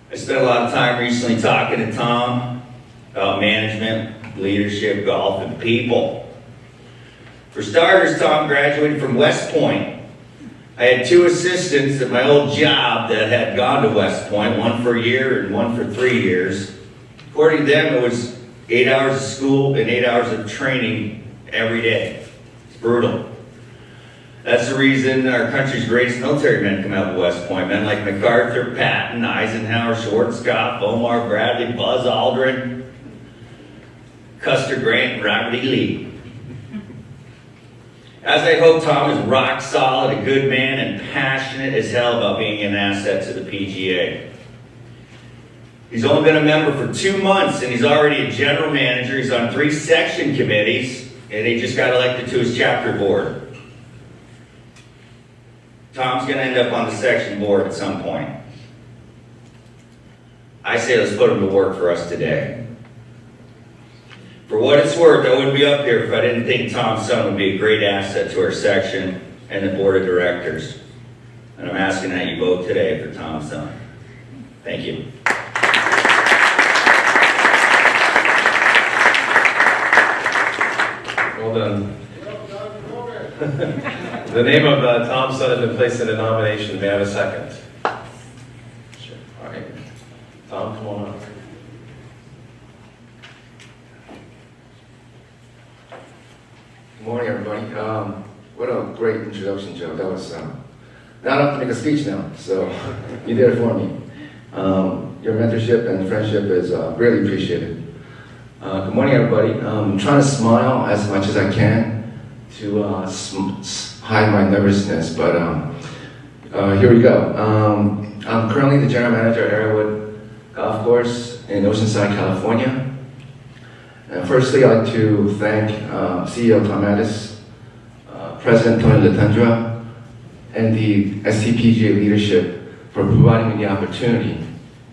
I spent a lot of time recently talking to Tom about management, leadership, golf, and people. For starters, Tom graduated from West Point. I had 2 assistants at my old job that had gone to West Point, one for a year and one for 3 years. According to them, it was 8 hours of school and 8 hours of training every day. It's brutal. That's the reason our country's greatest military men come out of West Point. Men like MacArthur, Patton, Eisenhower, Schwarzkopf, Omar Bradley, Buzz Aldrin, Custer Grant, and Robert E. Lee. As I hope Tom is rock solid, a good man, and passionate as hell about being an asset to the PGA. He's only been a member for 2 months, and he's already a general manager. He's on 3 section committees, and he just got elected to his chapter board. Tom's going to end up on the section board at some point. I say let's put him to work for us today. For what it's worth, I wouldn't be up here if I didn't think Tom's son would be a great asset to our section and the board of directors. And I'm asking that you vote today for Tom's son. Thank you. Well done. The name of Tom's son has been placed in a nomination. May I have a second? Sure. All right. Tom, come on up. Good morning, everybody. What a great introduction, Joe. That was, now I don't have to make a speech now, so you did it for me. Your mentorship and friendship is really appreciated. Good morning, everybody. I'm trying to smile as much as I can to hide my nervousness, but here we go. I'm currently the general manager at Airwood Golf Course in Oceanside, California. And firstly, I'd like to thank CEO Tom Addis, President Tony Latundra, and the SCPGA leadership for providing me the opportunity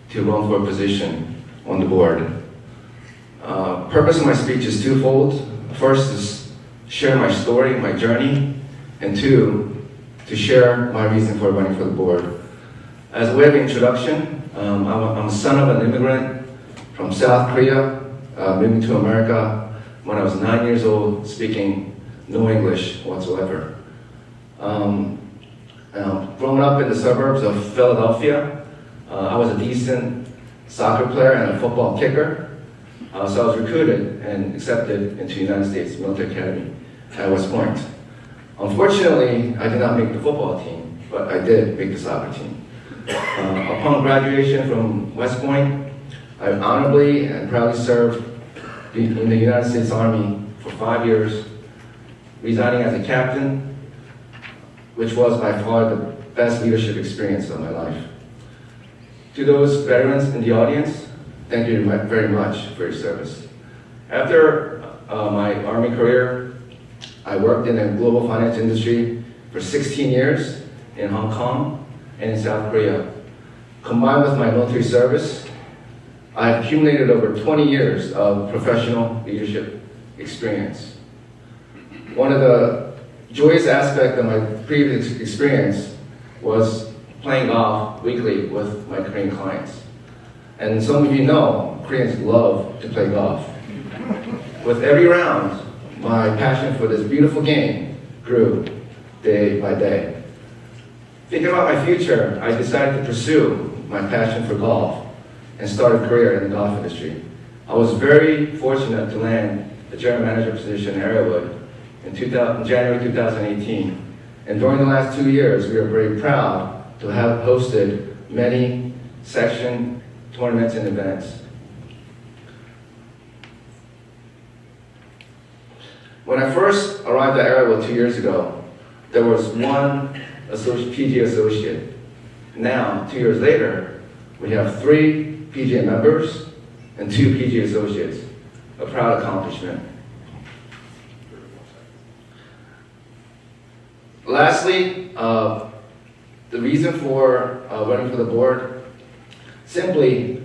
to run for a position on the board. Purpose of my speech is twofold. First is share my story, my journey, and 2, to share my reason for running for the board. As a way of introduction, I'm a son of an immigrant from South Korea, moving to America when I was 9 years old, speaking no English whatsoever. Growing up in the suburbs of Philadelphia, I was a decent soccer player and a football kicker. So I was recruited and accepted into the United States Military Academy at West Point. Unfortunately, I did not make the football team, but I did make the soccer team. Upon graduation from West Point, I honorably and proudly served in the United States Army for 5 years, resigning as a captain, which was by far the best leadership experience of my life. To those veterans in the audience, thank you very much for your service. After my Army career, I worked in the global finance industry for 16 years in Hong Kong and in South Korea. Combined with my military service, I've accumulated over 20 years of professional leadership experience. One of the joyous aspects of my previous experience was playing golf weekly with my Korean clients. And some of you know, Koreans love to play golf. With every round, my passion for this beautiful game grew day by day. Thinking about my future, I decided to pursue my passion for golf and start a career in the golf industry. I was very fortunate to land the general manager position at Airwood in January 2018. And during the last 2 years, we are very proud to have hosted many section tournaments and events. When I first arrived at Airwood 2 years ago, there was one PGA associate. Now, 2 years later, we have 3 PGA members and 2 PGA associates. A proud accomplishment. Lastly, the reason for running for the board, simply,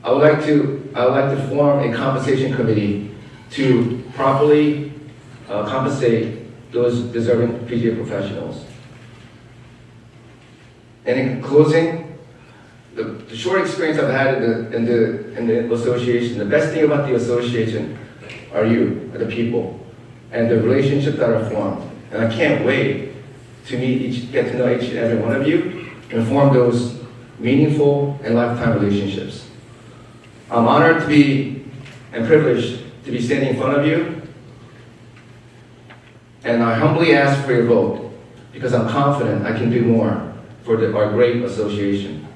I would like to form a compensation committee to properly compensate those deserving PGA professionals. And in closing, the short experience I've had in the association, the best thing about the association are the people, and the relationships that are formed. And I can't wait to get to know each and every one of you and form those meaningful and lifetime relationships. I'm honored to be and privileged to be standing in front of you, and I humbly ask for your vote because I'm confident I can do more for our great association.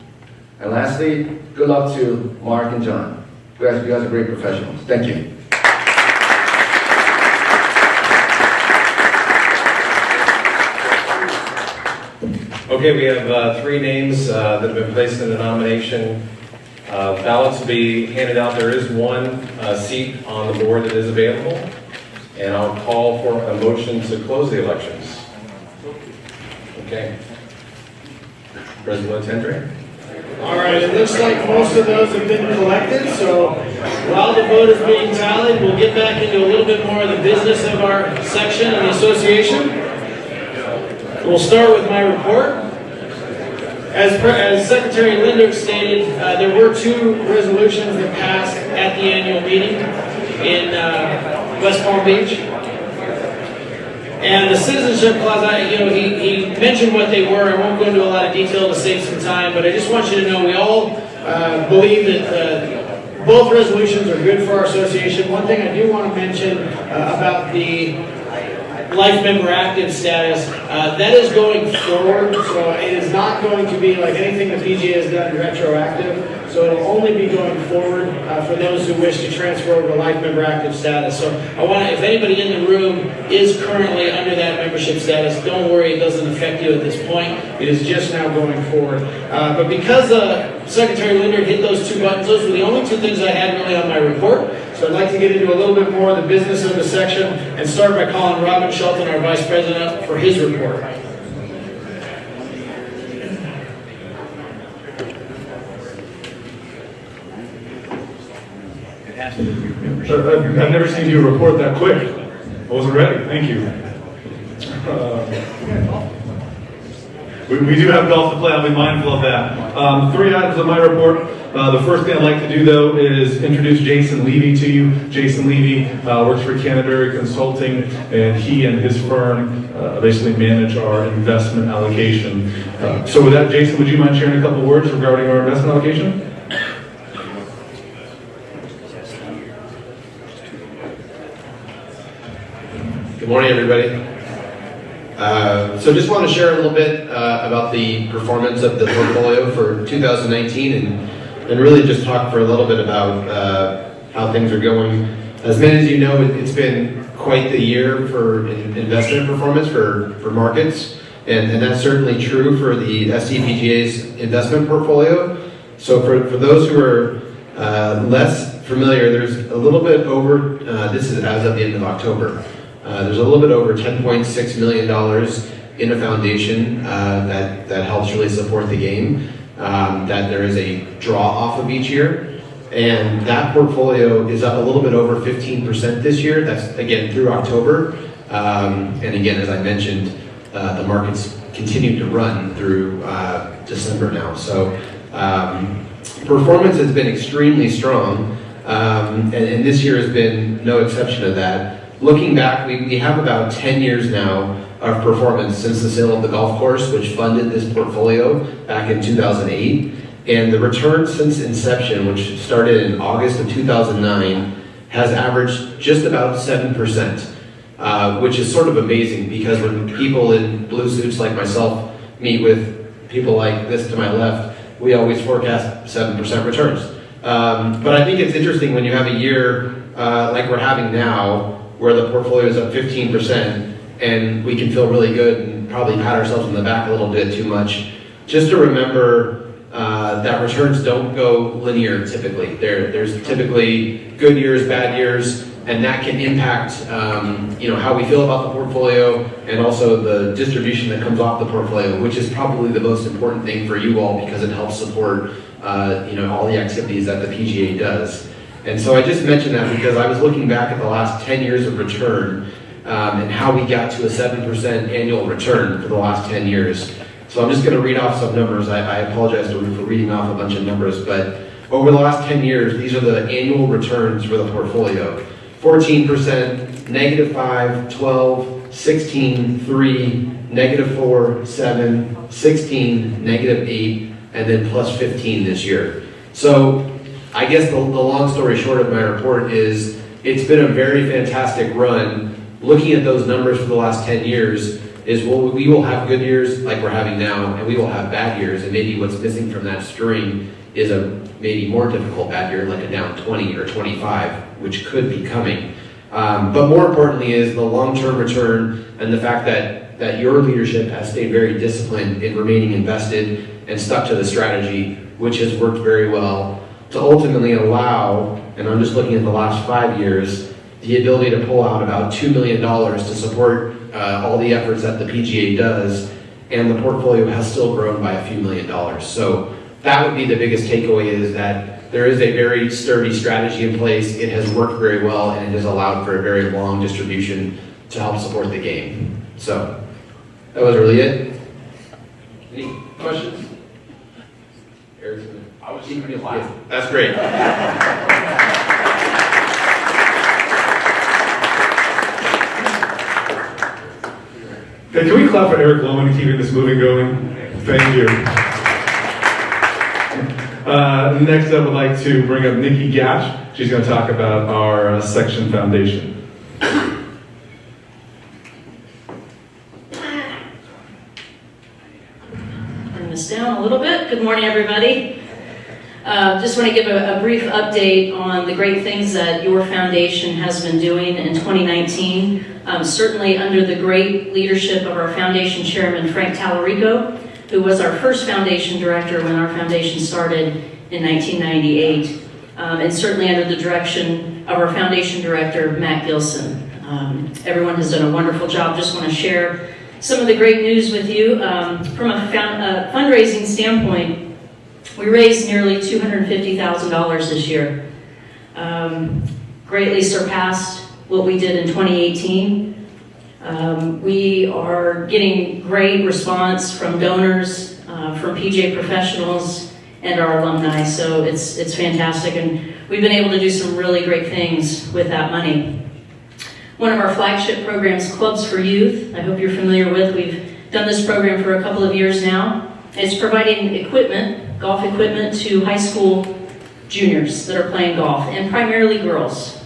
And lastly, good luck to Mark and John. You guys are great professionals. Thank you. Okay, we have three names that have been placed in the nomination. Ballots will be handed out. There is one seat on the board that is available. And I'll call for a motion to close the elections. Okay. President Tendre. All right, it looks like most of those have been collected, so while the vote is being tallied, we'll get back into a little bit more of the business of our section and the association. We'll start with my report. As Secretary Linder stated, there were two resolutions that passed at the annual meeting in West Palm Beach. And the citizenship clause, he mentioned what they were. I won't go into a lot of detail to save some time, but I just want you to know we all believe that both resolutions are good for our association. One thing I do want to mention about the life member active status, that is going forward, so it is not going to be like anything the PGA has done retroactive. So it'll only be going forward for those who wish to transfer over to life member active status. So if anybody in the room is currently under that membership status, don't worry, it doesn't affect you at this point. It is just now going forward. But because Secretary Linder hit those two buttons, those were the only two things I had really on my report. So I'd like to get into a little bit more of the business of the section and start by calling Robin Shelton, our Vice President, up for his report. I've never seen you report that quick. I wasn't ready. Thank you. We do have golf to play. I'll be mindful of that. Three items on my report. The first thing I'd like to do, though, is introduce Jason Levy to you. Jason Levy works for Canterbury Consulting, and he and his firm basically manage our investment allocation. So with that, Jason, would you mind sharing a couple words regarding our investment allocation? Good morning, everybody. So just want to share a little bit about the performance of the portfolio for 2019 and really just talk for a little bit about how things are going. As many as you know, it's been quite the year for investment performance for markets, and that's certainly true for the SCPGA's investment portfolio. So for those who are less familiar, there's a little bit over, this is as of the end of October, there's a little bit over $10.6 million in a foundation that helps really support the game, that there is a draw off of each year. And that portfolio is up a little bit over 15% this year. That's, again, through October. And again, as I mentioned, the markets continue to run through December now. So performance has been extremely strong, and this year has been no exception of that. Looking back, we have about 10 years now of performance since the sale of the golf course, which funded this portfolio back in 2008. And the return since inception, which started in August of 2009, has averaged just about 7%, which is sort of amazing because when people in blue suits like myself meet with people like this to my left, we always forecast 7% returns. But I think it's interesting when you have a year like we're having now, where the portfolio is up 15%, and we can feel really good and probably pat ourselves on the back a little bit too much. Just to remember that returns don't go linear typically. There's typically good years, bad years, and that can impact how we feel about the portfolio and also the distribution that comes off the portfolio, which is probably the most important thing for you all because it helps support all the activities that the PGA does. And so I just mentioned that because I was looking back at the last 10 years of return and how we got to a 7% annual return for the last 10 years. So I'm just going to read off some numbers. I apologize for reading off a bunch of numbers, but over the last 10 years, these are the annual returns for the portfolio. 14%, negative 5, 12, 16, 3, negative 4, 7, 16, negative 8, and then plus 15 this year. So I guess the long story short of my report is it's been a very fantastic run. Looking at those numbers for the last 10 years is we will have good years like we're having now, and we will have bad years, and maybe what's missing from that string is a maybe more difficult bad year, like a down 20 or 25, which could be coming. But more importantly is the long-term return and the fact that your leadership has stayed very disciplined in remaining invested and stuck to the strategy, which has worked very well to ultimately allow, and I'm just looking at the last 5 years, the ability to pull out about $2 million to support all the efforts that the PGA does, and the portfolio has still grown by a few $1 million. So that would be the biggest takeaway, is that there is a very sturdy strategy in place. It has worked very well, and it has allowed for a very long distribution to help support the game. So that was really it. Any questions? Eric's gonna... I was keeping it live. That's great. Okay, can we clap for Eric Loman keeping this moving going? Thank you. Next up, I'd like to bring up Nikki Gash. She's going to talk about our section foundation. Bring this down a little bit. Good morning, everybody. Just want to give a brief update on the great things that your foundation has been doing in 2019. Certainly under the great leadership of our foundation chairman, Frank Tallarico, who was our first foundation director when our foundation started in 1998. And certainly under the direction of our foundation director, Matt Gilson. Everyone has done a wonderful job. Just want to share some of the great news with you. From a fundraising standpoint, we raised nearly $250,000 this year. Greatly surpassed what we did in 2018. We are getting great response from donors, from PGA professionals, and our alumni, so it's fantastic, and we've been able to do some really great things with that money. One of our flagship programs, Clubs for Youth, I hope you're familiar with. We've done this program for a couple of years now. It's providing equipment, golf equipment, to high school juniors that are playing golf, and primarily girls.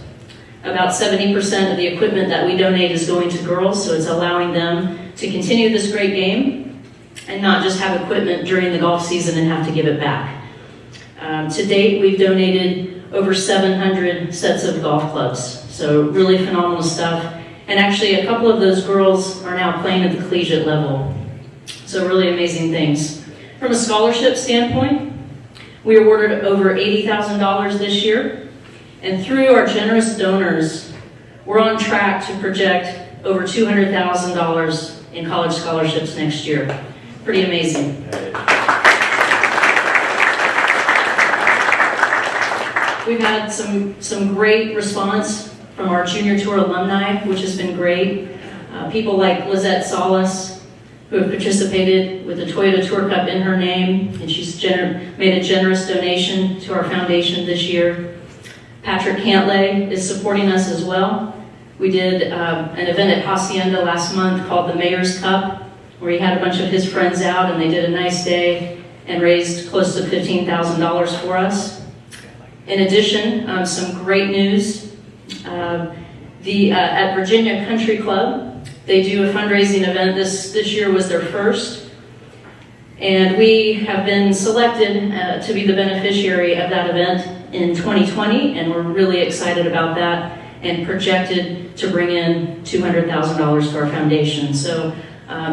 About 70% of the equipment that we donate is going to girls, so it's allowing them to continue this great game and not just have equipment during the golf season and have to give it back. To date, we've donated over 700 sets of golf clubs, so really phenomenal stuff. And actually, a couple of those girls are now playing at the collegiate level, so really amazing things. From a scholarship standpoint, we awarded over $80,000 this year, and through our generous donors, we're on track to project over $200,000 in college scholarships next year. Pretty amazing. We've had some great response from our junior tour alumni, which has been great. People like Lizette Salas, who have participated with the Toyota Tour Cup in her name, and she's made a generous donation to our foundation this year. Patrick Cantlay is supporting us as well. We did an event at Hacienda last month called the Mayor's Cup, where he had a bunch of his friends out, and they did a nice day and raised close to $15,000 for us. In addition, some great news. At Virginia Country Club, they do a fundraising event. This year was their first. And we have been selected to be the beneficiary of that event in 2020, and we're really excited about that and projected to bring in $200,000 to our foundation. So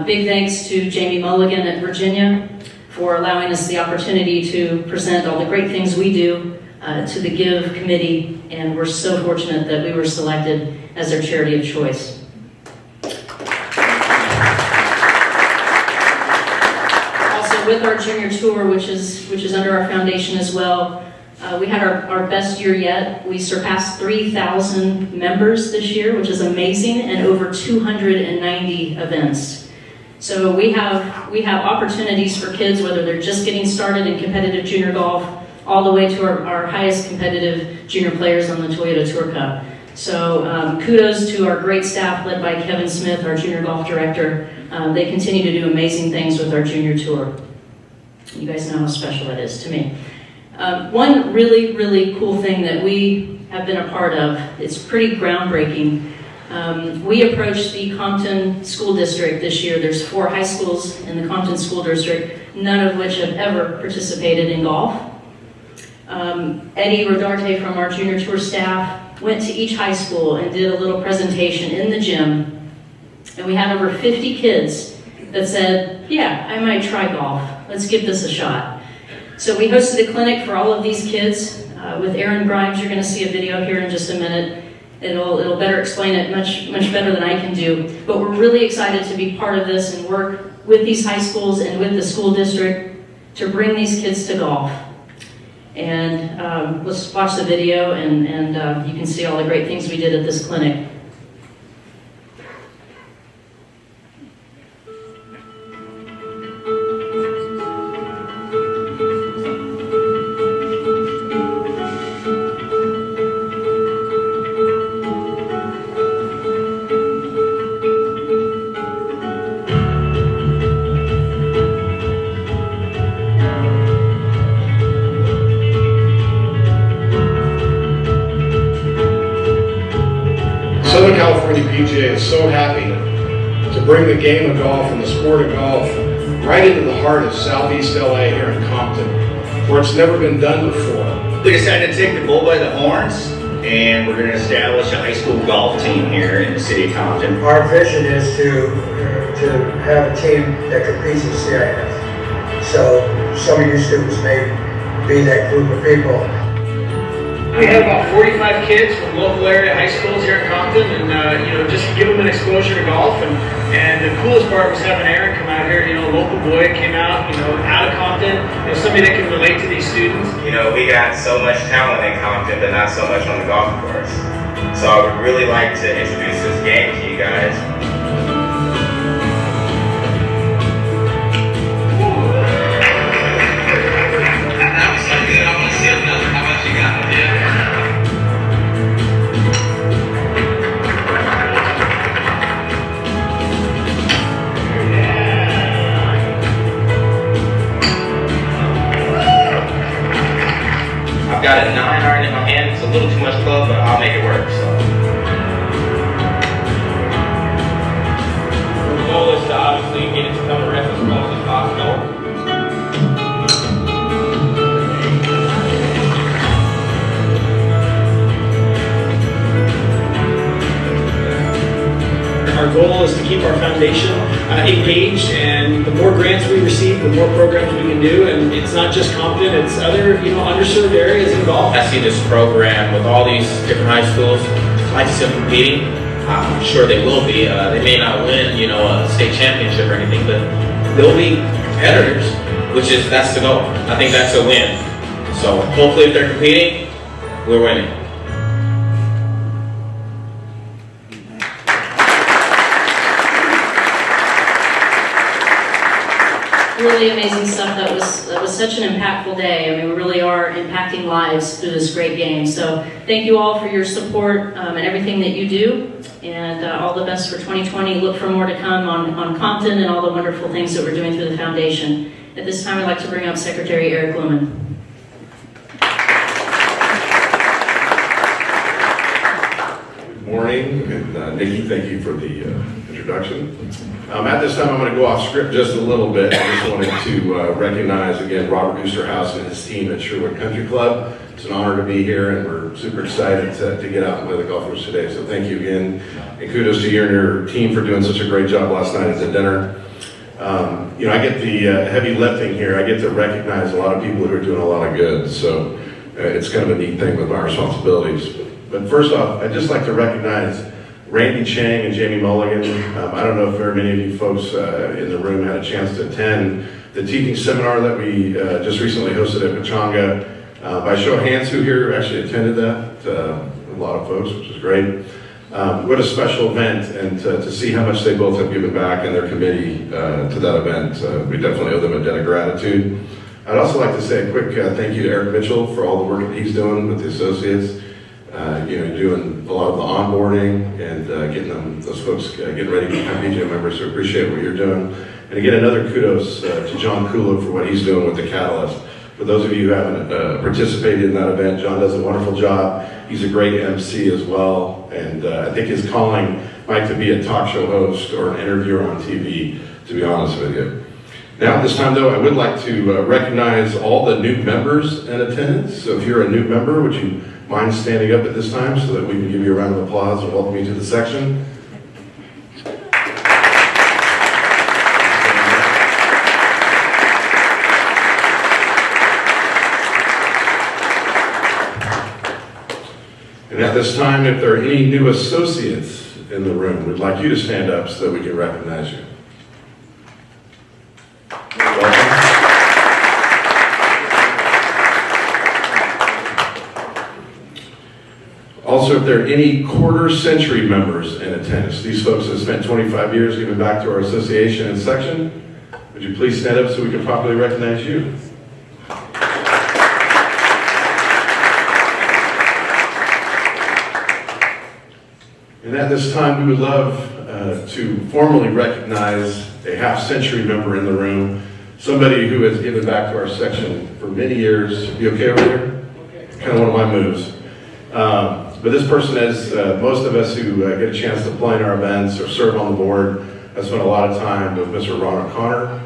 big thanks to Jamie Mulligan at Virginia for allowing us the opportunity to present all the great things we do to the Give Committee, and we're so fortunate that we were selected as their charity of choice. Also, with our junior tour, which is under our foundation as well, we had our best year yet. We surpassed 3,000 members this year, which is amazing, and over 290 events. So we have opportunities for kids, whether they're just getting started in competitive junior golf, all the way to our highest competitive junior players on the Toyota Tour Cup. So kudos to our great staff led by Kevin Smith, our junior golf director. They continue to do amazing things with our junior tour. You guys know how special that is to me. One really, really cool thing that we have been a part of, it's pretty groundbreaking. We approached the Compton School District this year. There's 4 high schools in the Compton School District, none of which have ever participated in golf. Eddie Rodarte from our junior tour staff went to each high school and did a little presentation in the gym. And we had over 50 kids that said, yeah, I might try golf. Let's give this a shot. So we hosted a clinic for all of these kids with Aaron Grimes. You're going to see a video here in just a minute. It'll better explain it much better than I can do. But we're really excited to be part of this and work with these high schools and with the school district to bring these kids to golf. And let's watch the video and you can see all the great things we did at this clinic. Southern California PGA is so happy to bring the game of golf and the sport of golf right into the heart of Southeast LA here in Compton, where it's never been done before. We decided to take the bull by the horns, and we're going to establish a high school golf team here in the city of Compton. Our vision is to have a team that competes in CIF. So some of you students may be that group of people. We have about 45 kids from local area high schools here in Compton, and just give them an exposure to golf. And the coolest part was having Aaron come out here. A local boy came out, out of Compton. Somebody that can relate to these students. We got so much talent in Compton, but not so much on the golf course. So I would really like to introduce this game to you guys. Got a 9 iron in my hand. It's a little too much club, but I'll make it work. So. The goal is to obviously get it to come to ref as close as possible. Our goal is to keep our foundation engaged, and the more grants we receive, the more programs we can do. And it's not just Compton; it's other, underserved areas in golf. I see this program with all these different high schools. I like to see them competing. I'm sure they will be. They may not win, a state championship or anything, but they'll be competitors. That's the goal. I think that's a win. So hopefully, if they're competing, we're winning. Really amazing stuff. That was such an impactful day. We really are impacting lives through this great game. So thank you all for your support and everything that you do. And all the best for 2020. Look for more to come on Compton and all the wonderful things that we're doing through the foundation. At this time, I'd like to bring up Secretary Eric Lumen. Good morning, and Nikki, thank you for the introduction. At this time, I'm going to go off script just a little bit. I just wanted to recognize again Robert Oosterhouse and his team at Sherwood Country Club. It's an honor to be here, and we're super excited to get out and play the golf course today. So thank you again, and kudos to you and your team for doing such a great job last night at the dinner. I get the heavy lifting here. I get to recognize a lot of people who are doing a lot of good. So it's kind of a neat thing with my responsibilities. But first off, I'd just like to recognize Randy Chang and Jamie Mulligan. I don't know if very many of you folks in the room had a chance to attend the teaching seminar that we just recently hosted at Pechanga. By show of hands, who here actually attended that? A lot of folks, which is great. What a special event, and to see how much they both have given back and their committee to that event. We definitely owe them a debt of gratitude. I'd also like to say a quick thank you to Eric Mitchell for all the work that he's doing with the associates. Doing a lot of the onboarding and getting those folks getting ready to become PGA members. So appreciate what you're doing. And again, another kudos to John Kulo for what he's doing with the Catalyst. For those of you who haven't participated in that event, John does a wonderful job. He's a great MC as well. And I think his calling might to be a talk show host or an interviewer on TV, to be honest with you. Now, at this time, though, I would like to recognize all the new members in attendance. So if you're a new member, would you mind standing up at this time so that we can give you a round of applause and welcome you to the section? And at this time, if there are any new associates in the room, we'd like you to stand up so that we can recognize you. Also, if there are any quarter-century members in attendance, these folks have spent 25 years giving back to our association and section, would you please stand up so we can properly recognize you? And at this time, we would love to formally recognize a half-century member in the room, somebody who has given back to our section for many years. You okay over there? Okay. Kind of one of my moves. But this person, as most of us who get a chance to play in our events or serve on the board, have spent a lot of time with Mr. Ron O'Connor.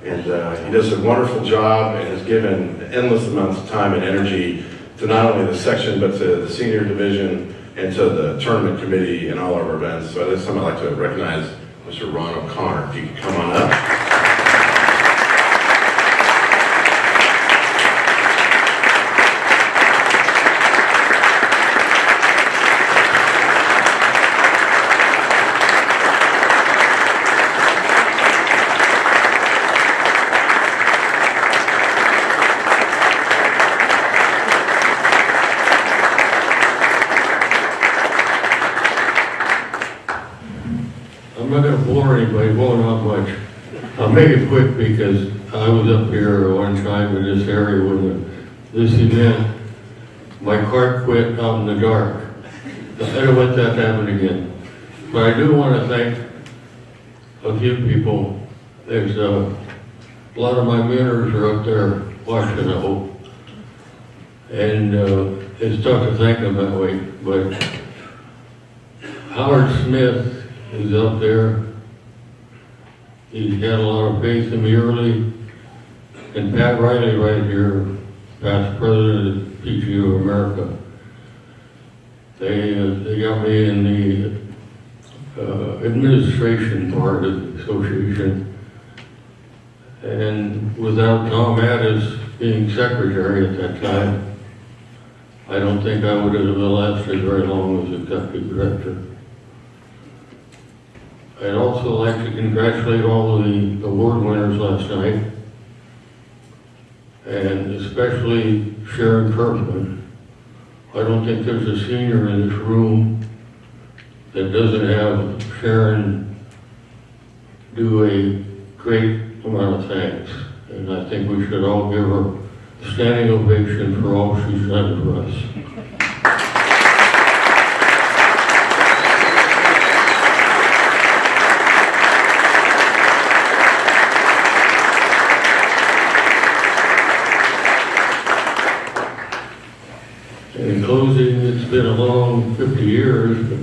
And he does a wonderful job and has given endless amounts of time and energy to not only the section, but to the senior division and to the tournament committee and all of our events. So at this time, I'd like to recognize Mr. Ron O'Connor. If you could come on up. I'm not going to bore anybody, well, not much. I'll make it quick because I was up here one time in this area when this event, my cart quit out in the dark. I don't want that to happen again. But I do want to thank a few people. There's a lot of my mentors are up there watching, I hope. And it's tough to thank them that way, but Howard Smith is up there. He's got a lot of faith in me early. And Pat Riley right here, past president of PGA of America. They got me in the administration part of the association. And without Tom Addis being secretary at that time, I don't think I would have lasted very long as executive director. I'd also like to congratulate all of the award winners last night, and especially Sharon Kirkman. I don't think there's a senior in this room that doesn't have Sharon do a great amount of thanks. And I think we should all give her a standing ovation for all she's done for us. In closing, it's been a long 50 years, but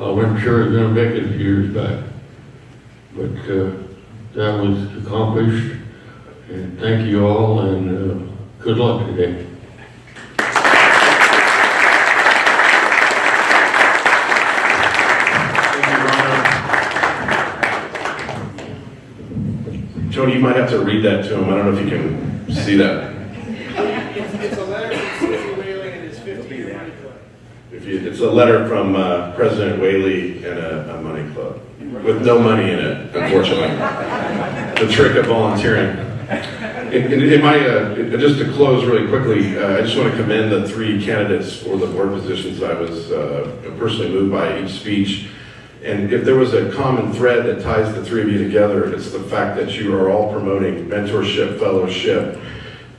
I wasn't sure I was going to make it a few years back. But that was accomplished, and thank you all, and good luck today. Tony, you might have to read that to him. I don't know if you can see that. It's a letter from Susie Whaley and his 15 Money Club. It's a letter from President Whaley and a money club with no money in it, unfortunately. The trick of volunteering. Just to close really quickly, I just want to commend the 3 candidates for the board positions. I was personally moved by each speech. And if there was a common thread that ties the 3 of you together, it's the fact that you are all promoting mentorship, fellowship,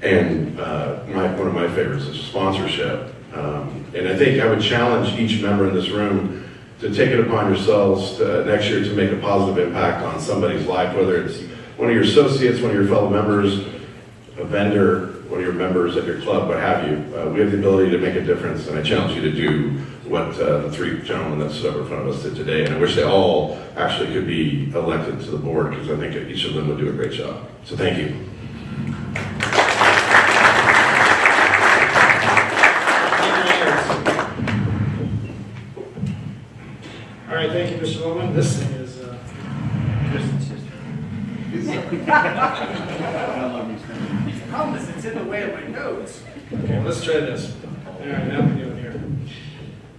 and one of my favorites is sponsorship. And I think I would challenge each member in this room to take it upon yourselves next year to make a positive impact on somebody's life, whether it's one of your associates, one of your fellow members, a vendor, one of your members at your club, what have you. We have the ability to make a difference, and I challenge you to do what the 3 gentlemen that stood up in front of us did today. And I wish they all actually could be elected to the board, because I think each of them would do a great job. So thank you. All right, thank you, Mr. Loman. This thing is problem is it's in the way of my notes. Okay, let's try this. All right, now we're doing here.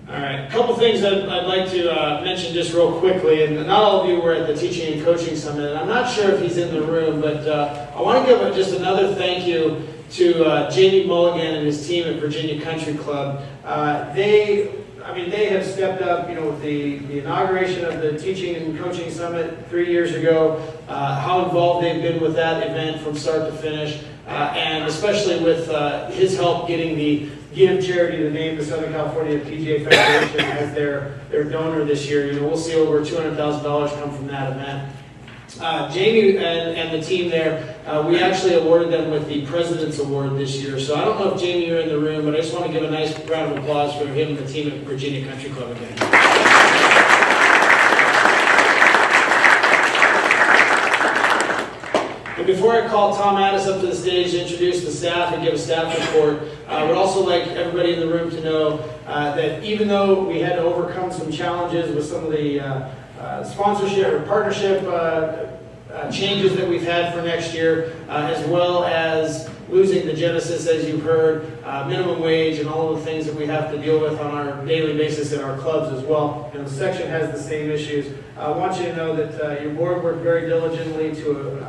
All right, a couple things that I'd like to mention just real quickly, and not all of you were at the Teaching and Coaching Summit, and I'm not sure if he's in the room, but I want to give just another thank you to Jamie Mulligan and his team at Virginia Country Club. They have stepped up, with the inauguration of the Teaching and Coaching Summit 3 years ago, how involved they've been with that event from start to finish, and especially with his help getting the Give charity to name the Southern California PGA Federation as their donor this year. We'll see over $200,000 come from that event. Jamie and the team there, we actually awarded them with the President's Award this year. So I don't know if Jamie, you're in the room, but I just want to give a nice round of applause for him and the team at Virginia Country Club again. And before I call Tom Addis up to the stage to introduce the staff and give a staff report, I would also like everybody in the room to know that even though we had to overcome some challenges with some of the sponsorship or partnership changes that we've had for next year, as well as losing the Genesis, as you've heard, minimum wage and all of the things that we have to deal with on our daily basis in our clubs as well. And the section has the same issues. I want you to know that your board worked very diligently to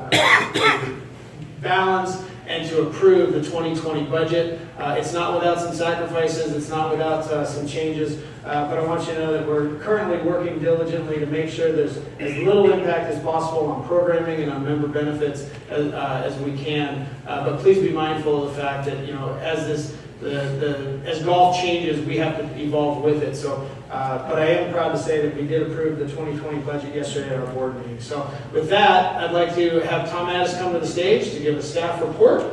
balance and to approve the 2020 budget. It's not without some sacrifices, it's not without some changes, but I want you to know that we're currently working diligently to make sure there's as little impact as possible on programming and on member benefits as we can. But please be mindful of the fact that, as golf changes, we have to evolve with it. So, but I am proud to say that we did approve the 2020 budget yesterday at our board meeting. So with that, I'd like to have Tom Addis come to the stage to give a staff report.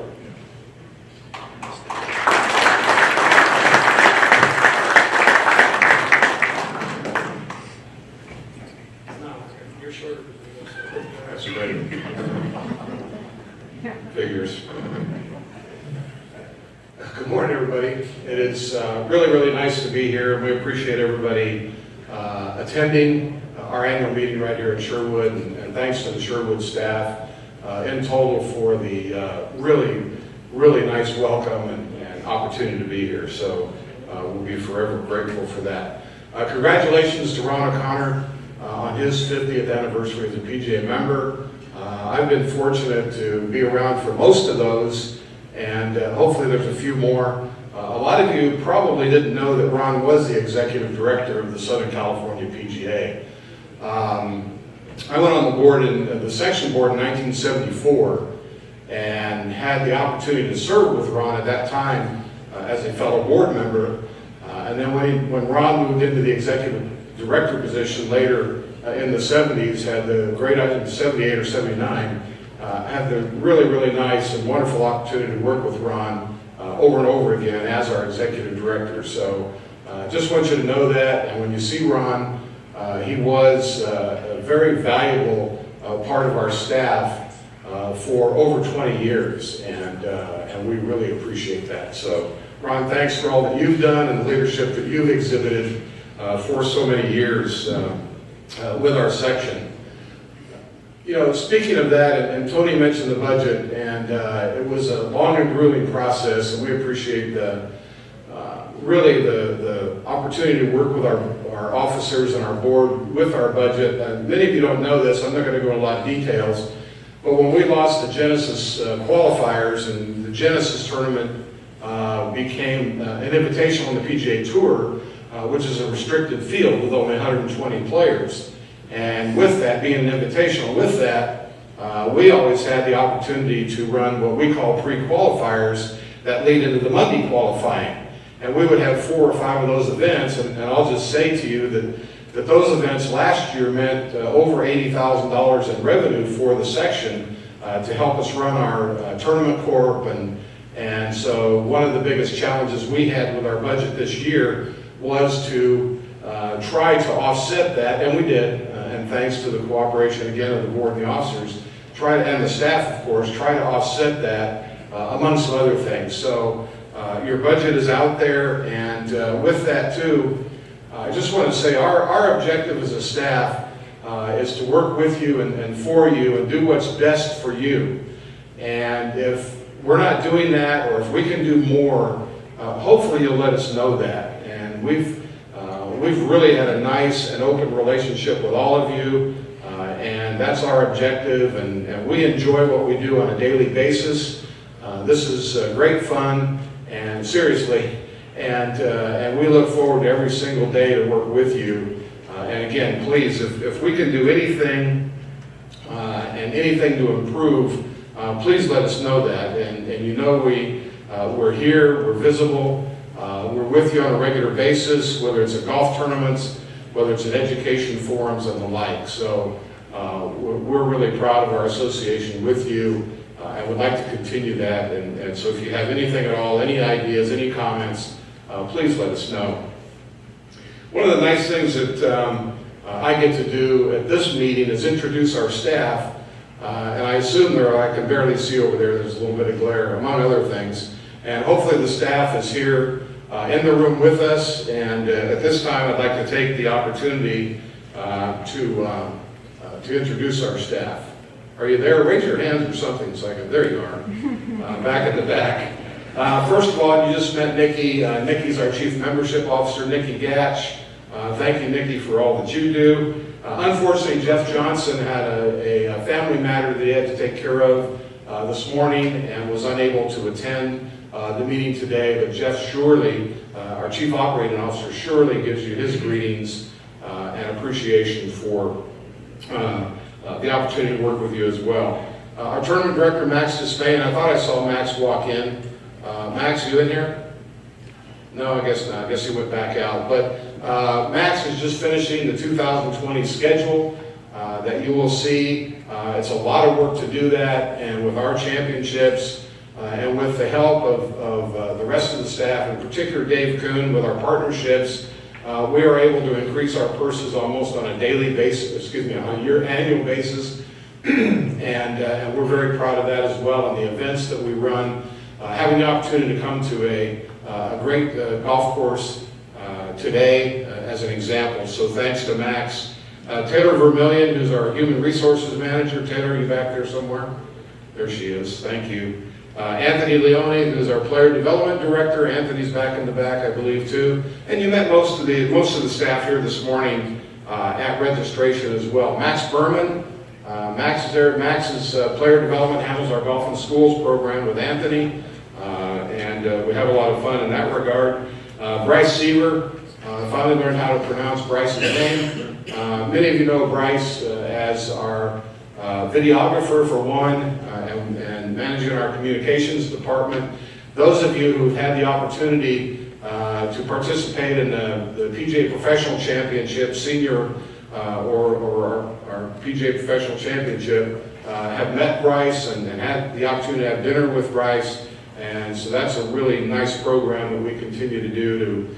You're shorter. That's great. Figures. Good morning, everybody. It is really, really nice to be here. We appreciate everybody attending our annual meeting right here at Sherwood, and thanks to the Sherwood staff in total for the really, really nice welcome and opportunity to be here. So we'll be forever grateful for that. Congratulations to Ron O'Connor on his 50th anniversary as a PGA member. I've been fortunate to be around for most of those, and hopefully there's a few more. A lot of you probably didn't know that Ron was the executive director of the Southern California PGA. I went on the board, the section board in 1974, and had the opportunity to serve with Ron at that time as a fellow board member. And then when Ron moved into the executive director position later in the 70s, had the great, I think 78 or 79, had the really, really nice and wonderful opportunity to work with Ron over and over again as our executive director. So just want you to know that, and when you see Ron, he was a very valuable part of our staff for over 20 years, and we really appreciate that. So Ron, thanks for all that you've done and the leadership that you've exhibited for so many years with our section. Speaking of that, and Tony mentioned the budget, and it was a long and grueling process, and we appreciate the opportunity to work with our officers and our board with our budget. And many of you don't know this, I'm not going to go into a lot of details, But when we lost the Genesis qualifiers and the Genesis tournament became an invitational on the PGA Tour, which is a restricted field with only 120 players. And with that, being an invitational, with that, we always had the opportunity to run what we call pre-qualifiers that lead into the Monday qualifying. And we would have 4 or 5 of those events, and I'll just say to you that those events last year meant over $80,000 in revenue for the section to help us run our tournament corp. And so one of the biggest challenges we had with our budget this year was to try to offset that, and we did, and thanks to the cooperation again of the board and the officers, and the staff, of course, try to offset that among some other things. So your budget is out there, and with that too, I just want to say our objective as a staff is to work with you and for you and do what's best for you. And if we're not doing that, or if we can do more, hopefully you'll let us know that. And we've really had a nice and open relationship with all of you, and that's our objective, and we enjoy what we do on a daily basis. This is great fun, and seriously, and we look forward to every single day to work with you. And again, please, if we can do anything and anything to improve, please let us know that. And you know we're here, we're visible, we're with you on a regular basis, whether it's at golf tournaments, whether it's at education forums and the like. So we're really proud of our association with you. I would like to continue that, and so if you have anything at all, any ideas, any comments, please let us know. One of the nice things that I get to do at this meeting is introduce our staff, and I assume I can barely see over there's a little bit of glare, among other things, and hopefully the staff is here in the room with us, and at this time I'd like to take the opportunity to introduce our staff. Are you there? Raise your hands or something so I can, there you are, back at the back. First of all, you just met Nikki. Nikki's our Chief Membership Officer, Nikki Gatch. Thank you, Nikki, for all that you do. Unfortunately, Jeff Johnson had a family matter that he had to take care of this morning and was unable to attend the meeting today, but Jeff Shirley, our Chief Operating Officer, surely gives you his greetings and appreciation for the opportunity to work with you as well. Our Tournament Director, Max Despain, I thought I saw Max walk in. Max, you in here? No, I guess not. I guess he went back out. But Max is just finishing the 2020 schedule that you will see. It's a lot of work to do that, and with our championships and with the help of the rest of the staff, in particular Dave Kuhn with our partnerships, we are able to increase our purses almost on a daily basis, on an annual basis, and we're very proud of that as well. And the events that we run, having the opportunity to come to a great golf course today as an example. So thanks to Max. Taylor Vermillion, who's our Human Resources Manager. Taylor, are you back there somewhere? There she is. Thank you. Anthony Leone, who's our Player Development Director. Anthony's back in the back, I believe, too. And you met most of the staff here this morning at registration as well. Max Berman. Max is there. Max's Player Development handles our Golf in Schools program with Anthony. And we have a lot of fun in that regard. Bryce Seaver. Finally learned how to pronounce Bryce's name. Many of you know Bryce as our videographer for one, and managing our communications department. Those of you who've had the opportunity to participate in the PGA Professional Championship, senior or our PGA Professional Championship, have met Bryce and had the opportunity to have dinner with Bryce. And so that's a really nice program that we continue to do to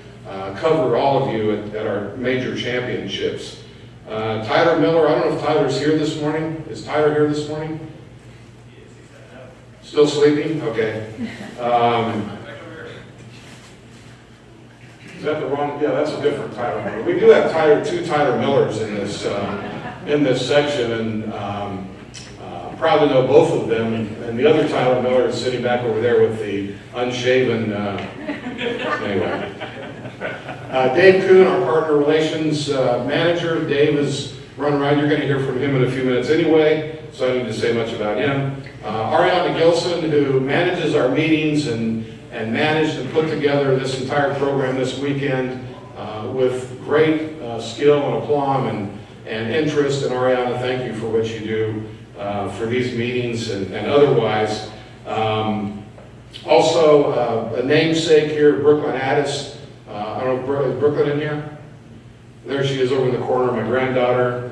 cover all of you at our major championships. Tyler Miller, I don't know if Tyler's here this morning. Is Tyler here this morning? Still sleeping? Okay. Is that the wrong? Yeah, that's a different Tyler Miller. We do have two Tyler Millers in this section, and I'm proud to know both of them. And the other Tyler Miller is sitting back over there with the unshaven. Anyway. Dave Kuhn, our Partner Relations Manager. Dave is run around. You're going to hear from him in a few minutes anyway, so I don't need to say much about him. Ariana Gilson, who manages our meetings and managed and put together this entire program this weekend with great skill and aplomb and interest. And Ariana, thank you for what you do for these meetings and otherwise. Also, a namesake here, Brooklyn Addis. I don't know, is Brooklyn in here? There she is over in the corner, my granddaughter,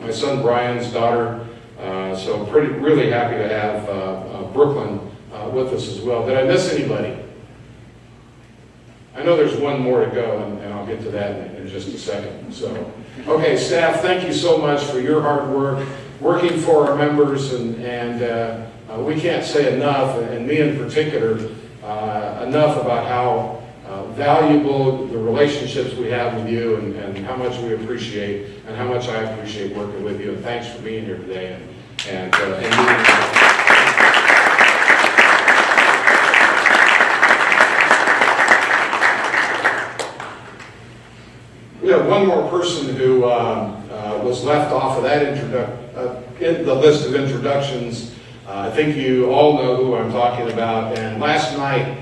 my son Brian's daughter. So really happy to have Brooklyn with us as well. Did I miss anybody? I know there's one more to go, and I'll get to that in just a second. So, okay, staff, thank you so much for your hard work, working for our members, and we can't say enough, and me in particular, enough about how valuable the relationships we have with you and how much we appreciate and how much I appreciate working with you. And thanks for being here today. We have one more person who was left off of that in the list of introductions. I think you all know who I'm talking about. And last night,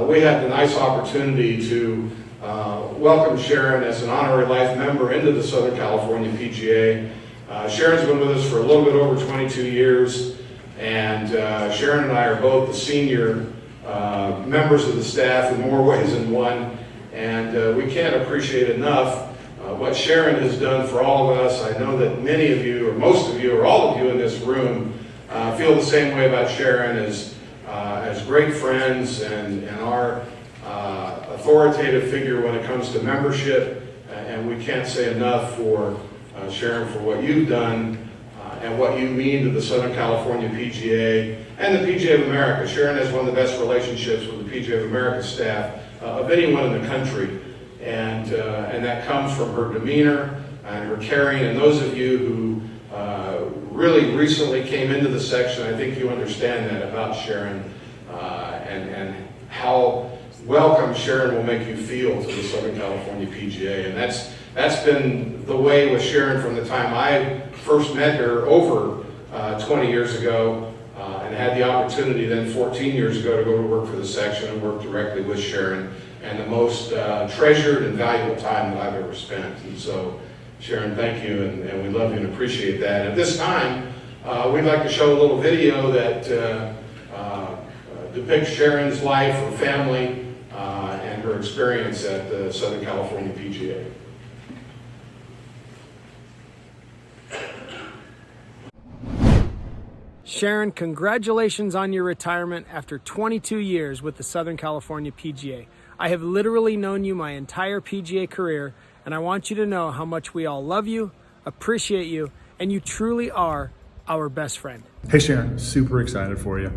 we had the nice opportunity to welcome Sharon as an honorary life member into the Southern California PGA. Sharon's been with us for a little bit over 22 years, and Sharon and I are both the senior members of the staff in more ways than one, and we can't appreciate enough what Sharon has done for all of us. I know that many of you, or most of you, or all of you in this room feel the same way about Sharon as great friends and our authoritative figure when it comes to membership, and we can't say enough for Sharon for what you've done and what you mean to the Southern California PGA and the PGA of America. Sharon has one of the best relationships with the PGA of America staff of anyone in the country, and that comes from her demeanor and her caring. And those of you who really recently came into the section, I think you understand that about Sharon and how welcome Sharon will make you feel to the Southern California PGA. And that's been the way with Sharon from the time I first met her over 20 years ago and had the opportunity then 14 years ago to go to work for the section and work directly with Sharon, and the most treasured and valuable time that I've ever spent. And so, Sharon, thank you, and we love you and appreciate that. At this time, we'd like to show a little video that depicts Sharon's life, her family, and her experience at the Southern California PGA. Sharon, congratulations on your retirement after 22 years with the Southern California PGA. I have literally known you my entire PGA career, and I want you to know how much we all love you, appreciate you, and you truly are our best friend. Hey Sharon, super excited for you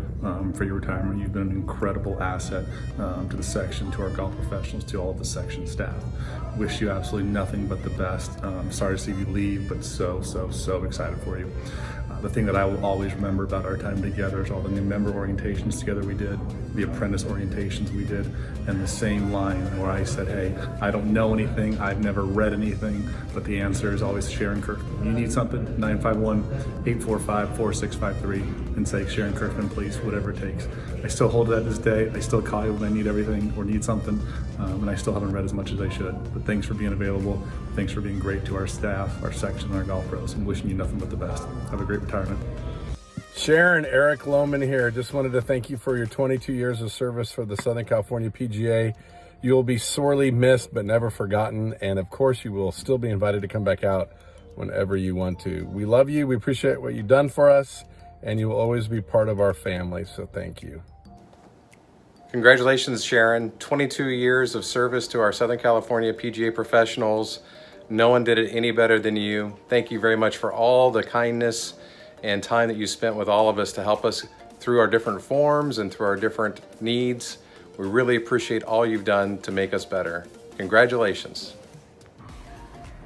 for your retirement. You've been an incredible asset to the section, to our golf professionals, to all of the section staff. Wish you absolutely nothing but the best. Sorry to see you leave, but so excited for you. The thing that I will always remember about our time together is all the new member orientations together we did, the apprentice orientations we did, and the same line where I said, hey, I don't know anything, I've never read anything, but the answer is always Sharon Kirkman. You need something, 951-845-4653, and say, Sharon Kirkman, please, whatever it takes. I still hold it at this day. I still call you when I need everything or need something, and I still haven't read as much as I should. But thanks for being available. Thanks for being great to our staff, our section, and our golf pros, and wishing you nothing but the best. Have a great retirement. Sharon, Eric Lohman here. Just wanted to thank you for your 22 years of service for the Southern California PGA. You will be sorely missed, but never forgotten. And of course, you will still be invited to come back out whenever you want to. We love you. We appreciate what you've done for us, and you will always be part of our family. So thank you. Congratulations, Sharon. 22 years of service to our Southern California PGA professionals. No one did it any better than you. Thank you very much for all the kindness and time that you spent with all of us to help us through our different forms and through our different needs. We really appreciate all you've done to make us better. Congratulations.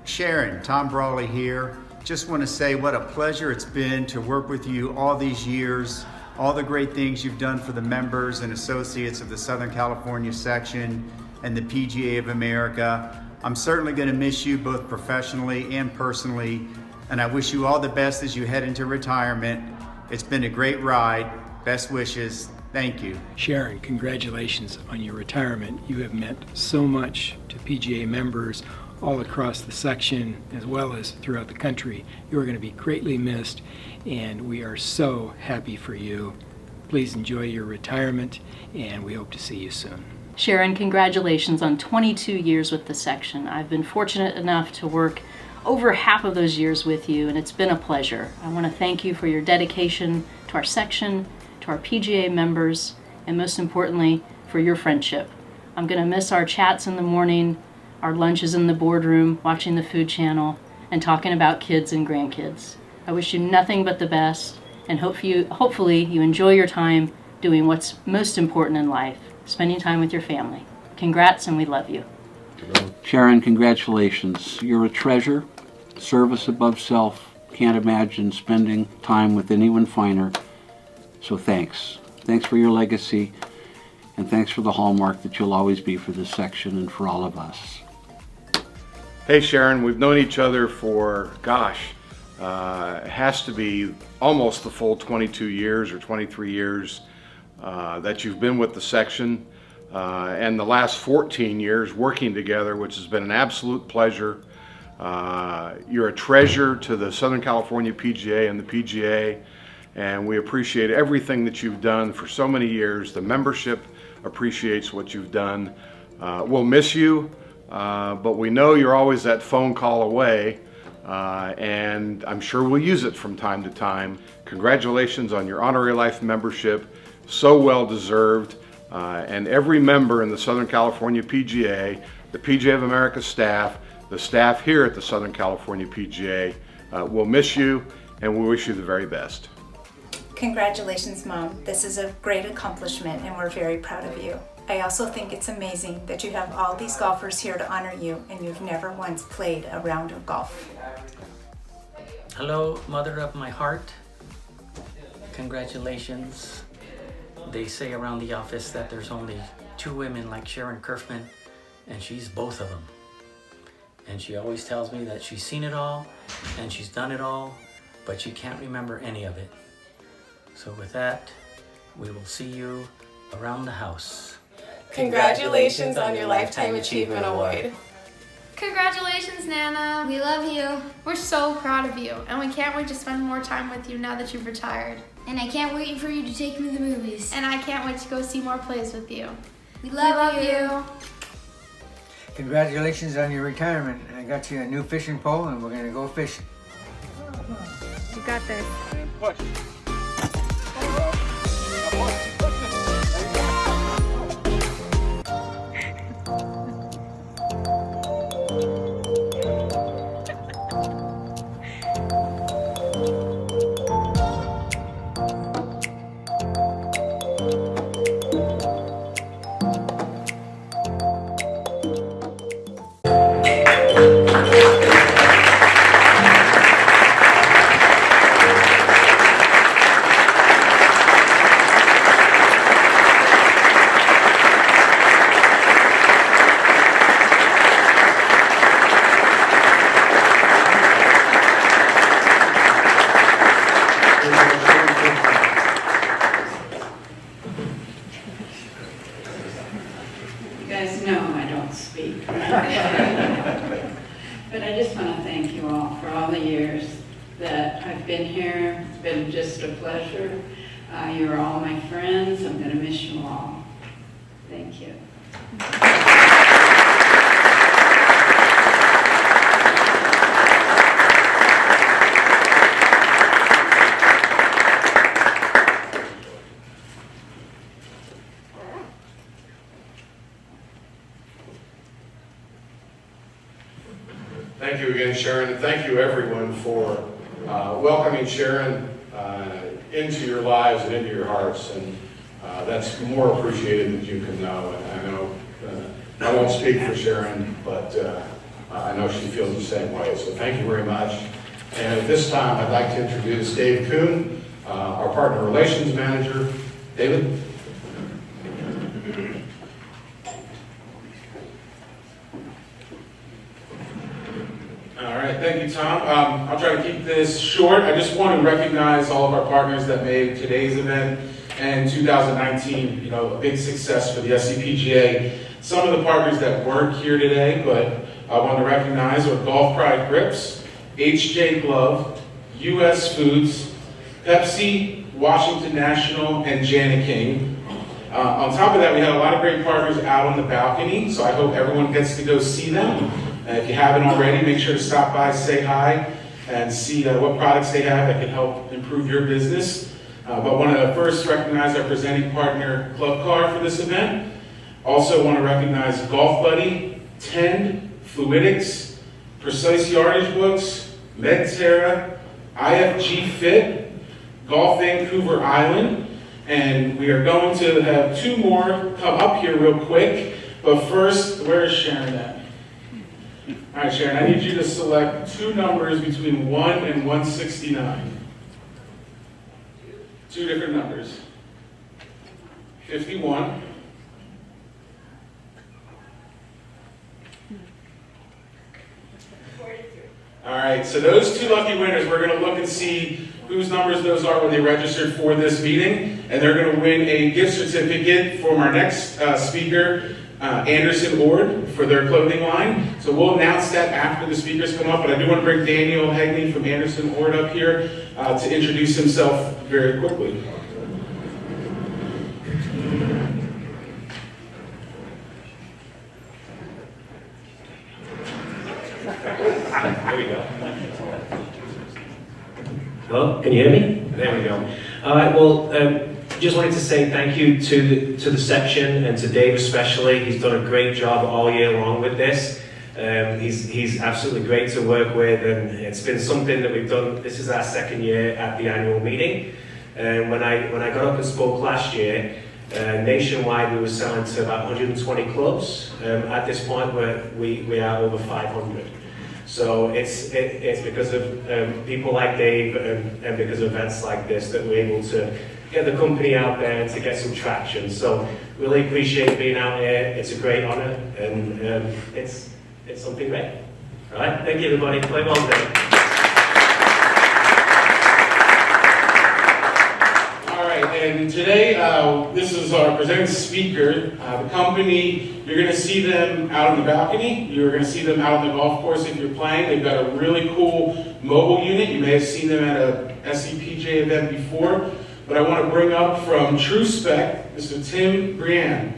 Sharon, Tom Brawley here. Just want to say what a pleasure it's been to work with you all these years, all the great things you've done for the members and associates of the Southern California section and the PGA of America. I'm certainly going to miss you both professionally and personally. and I wish you all the best as you head into retirement. It's been a great ride. Best wishes. Thank you. Sharon, congratulations on your retirement. You have meant so much to PGA members all across the section as well as throughout the country. You are going to be greatly missed, and we are so happy for you. Please enjoy your retirement, and we hope to see you soon. Sharon, congratulations on 22 years with the section. I've been fortunate enough to work over half of those years with you, and it's been a pleasure. I want to thank you for your dedication to our section, to our PGA members, and most importantly, for your friendship. I'm going to miss our chats in the morning, our lunches in the boardroom, watching the Food Channel, and talking about kids and grandkids. I wish you nothing but the best, and hopefully you enjoy your time doing what's most important in life, spending time with your family. Congrats, and we love you. Sharon, congratulations. You're a treasure, service above self. Can't imagine spending time with anyone finer. So thanks. Thanks for your legacy, and thanks for the hallmark that you'll always be for this section and for all of us. Hey Sharon, we've known each other for, it has to be almost the full 22 years or 23 years that you've been with the section, and the last 14 years working together, which has been an absolute pleasure. You're a treasure to the Southern California PGA and the PGA, and we appreciate everything that you've done for so many years. The membership appreciates what you've done. We'll miss you, but we know you're always that phone call away, and I'm sure we'll use it from time to time. Congratulations on your Honorary Life membership, so well deserved, and every member in the Southern California PGA, the PGA of America staff, the staff here at the Southern California PGA, will miss you, and we wish you the very best. Congratulations, Mom. This is a great accomplishment, and we're very proud of you. I also think it's amazing that you have all these golfers here to honor you, and you've never once played a round of golf. Hello, mother of my heart. Congratulations. They say around the office that there's only 2 women like Sharon Kerfman, and she's both of them. And she always tells me that she's seen it all, and she's done it all, but she can't remember any of it. So with that, we will see you around the house. Congratulations on your Lifetime Achievement Award. Congratulations, Nana. We love you. We're so proud of you, and we can't wait to spend more time with you now that you've retired. And I can't wait for you to take me to the movies. And I can't wait to go see more plays with you. We love you. Congratulations on your retirement. I got you a new fishing pole, and we're gonna go fishing. You got this. Push. You guys know I don't speak, right? But I just want to thank you all for all the years that I've been here. It's been just a pleasure. You're all my friends. I'm going to miss you all. Thank you. Thank you again, Sharon, and thank you everyone for welcoming Sharon into your lives and into your hearts, and that's more appreciated than you can know. And I know I won't speak for Sharon, but I know she feels the same way, so thank you very much. And at this time, I'd like to introduce Dave Kuhn, our Partner Relations Manager. David? All right. right, thank you, Tom. I'll try to keep this short. I just want to recognize all of our partners that made today's event and 2019, a big success for the SCPGA. Some of the partners that weren't here today, but I want to recognize are Golf Pride Grips, HJ Glove, US Foods, Pepsi, Washington National, and Jana King. On top of that, we had a lot of great partners out on the balcony, so I hope everyone gets to go see them. If you haven't already, make sure to stop by, say hi, and see what products they have that can help improve your business. But want to first recognize our presenting partner, Club Car, for this event. Also want to recognize Golf Buddy, Tend, Fluidics, Precise Yardage Books, MedTerra, IFG Fit, Golf Vancouver Island, and we are going to have two more come up here real quick. But first, where is Sharon at? All right, Sharon, I need you to select two numbers between 1 and 169. Two different numbers. 51. All right, so those two lucky winners, we're going to look and see whose numbers those are when they registered for this meeting, and they're going to win a gift certificate from our next speaker, Anderson Ord, for their clothing line. So we'll announce that after the speakers come up, but I do want to bring Daniel Hegney from Anderson Ord up here to introduce himself very quickly. There we go. Hello, can you hear me? There we go. All right, well, just wanted to say thank you to the section and to Dave especially. He's done a great job all year long with this. He's absolutely great to work with, and it's been something that we've done. This is our second year at the annual meeting. When I got up and spoke last year, nationwide we were selling to about 120 clubs. At this point, we are over 500. So it's because of people like Dave and because of events like this that we're able to get the company out there and to get some traction. So really appreciate being out here. It's a great honor, and it's something great. All right, thank you everybody. Play well today. And today, this is our presenting speaker. The company, you're going to see them out on the balcony. You're going to see them out on the golf course if you're playing. They've got a really cool mobile unit. You may have seen them at a SCPGA event before. But I want to bring up from True Spec, Mr. Tim Brian.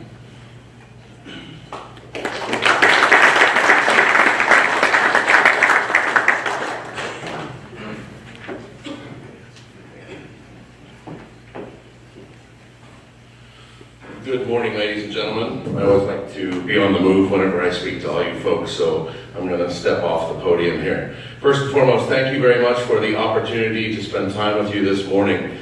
Good morning, ladies and gentlemen. I always like to be on the move whenever I speak to all you folks, so I'm going to step off the podium here. First and foremost, thank you very much for the opportunity to spend time with you this morning.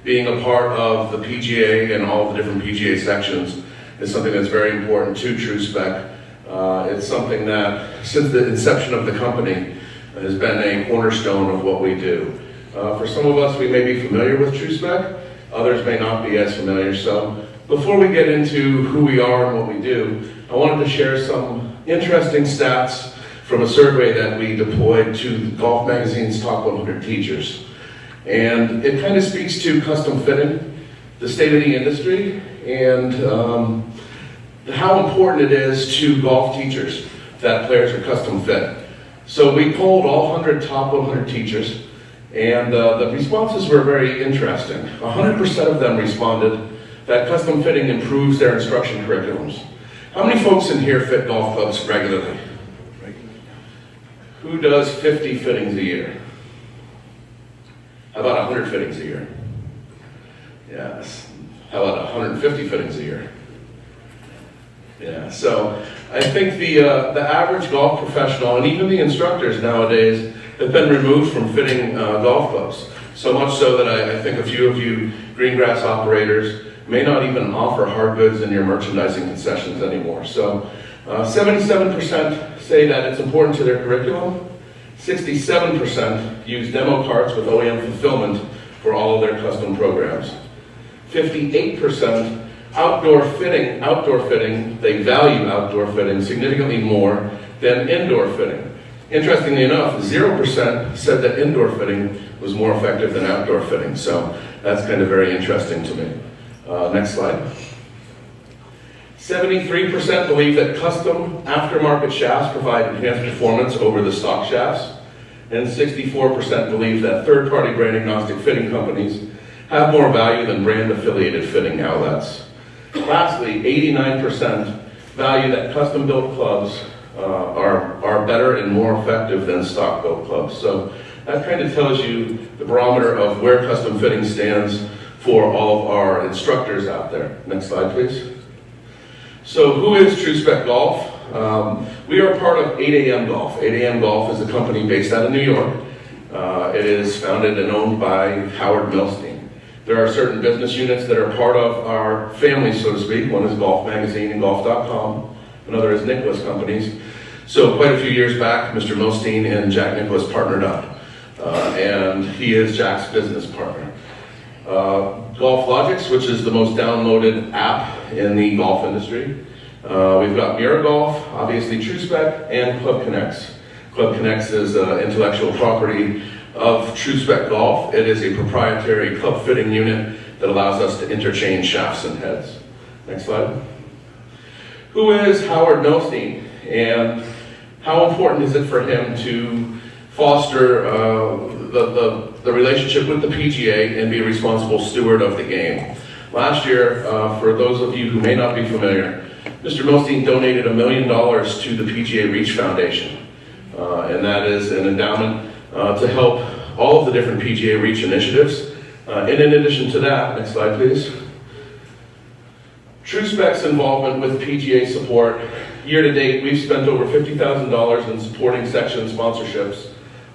Being a part of the PGA and all the different PGA sections is something that's very important to True Spec. It's something that, since the inception of the company, has been a cornerstone of what we do. For some of us, we may be familiar with True Spec. Others may not be as familiar. So before we get into who we are and what we do, I wanted to share some interesting stats from a survey that we deployed to Golf Magazine's top 100 teachers. And it kind of speaks to custom fitting, the state of the industry, and how important it is to golf teachers that players are custom fit. So we polled all top 100 teachers, and the responses were very interesting. 100% of them responded that custom fitting improves their instruction curriculums. How many folks in here fit golf clubs regularly? Who does 50 fittings a year? How about 100 fittings a year? Yes. How about 150 fittings a year? Yeah, so I think the average golf professional and even the instructors nowadays have been removed from fitting golf clubs. So much so that I think a few of you green grass operators may not even offer hard goods in your merchandising concessions anymore. So 77% say that it's important to their curriculum. 67% use demo carts with OEM fulfillment for all of their custom programs. 58% outdoor fitting, they value outdoor fitting significantly more than indoor fitting. Interestingly enough, 0% said that indoor fitting was more effective than outdoor fitting, so that's kind of very interesting to me. Next slide. 73% believe that custom aftermarket shafts provide enhanced performance over the stock shafts, and 64% believe that third-party brand agnostic fitting companies have more value than brand-affiliated fitting outlets. Lastly, 89% value that custom-built clubs are better and more effective than stock-built clubs. So that kind of tells you the barometer of where custom fitting stands for all of our instructors out there. Next slide, please. So who is True Spec Golf? We are part of 8 AM Golf. 8 AM Golf is a company based out of New York. It is founded and owned by Howard Milstein. There are certain business units that are part of our family, so to speak. One is Golf Magazine and Golf.com. Another is Nicholas Companies. So quite a few years back, Mr. Milstein and Jack Nicholas partnered up. And he is Jack's business partner. Golf Logics, which is the most downloaded app in the golf industry. We've got Mira Golf, obviously True Spec, and Club Connects. Club Connects is intellectual property of True Spec Golf. It is a proprietary club fitting unit that allows us to interchange shafts and heads. Next slide. Who is Howard Milstein, and how important is it for him to foster the relationship with the PGA and be a responsible steward of the game? Last year, for those of you who may not be familiar, Mr. Milstein donated $1 million to the PGA Reach Foundation, and that is an endowment to help all of the different PGA Reach initiatives. And in addition to that, next slide please, True Spec's involvement with PGA support. Year to date, we've spent over $50,000 in supporting section sponsorships,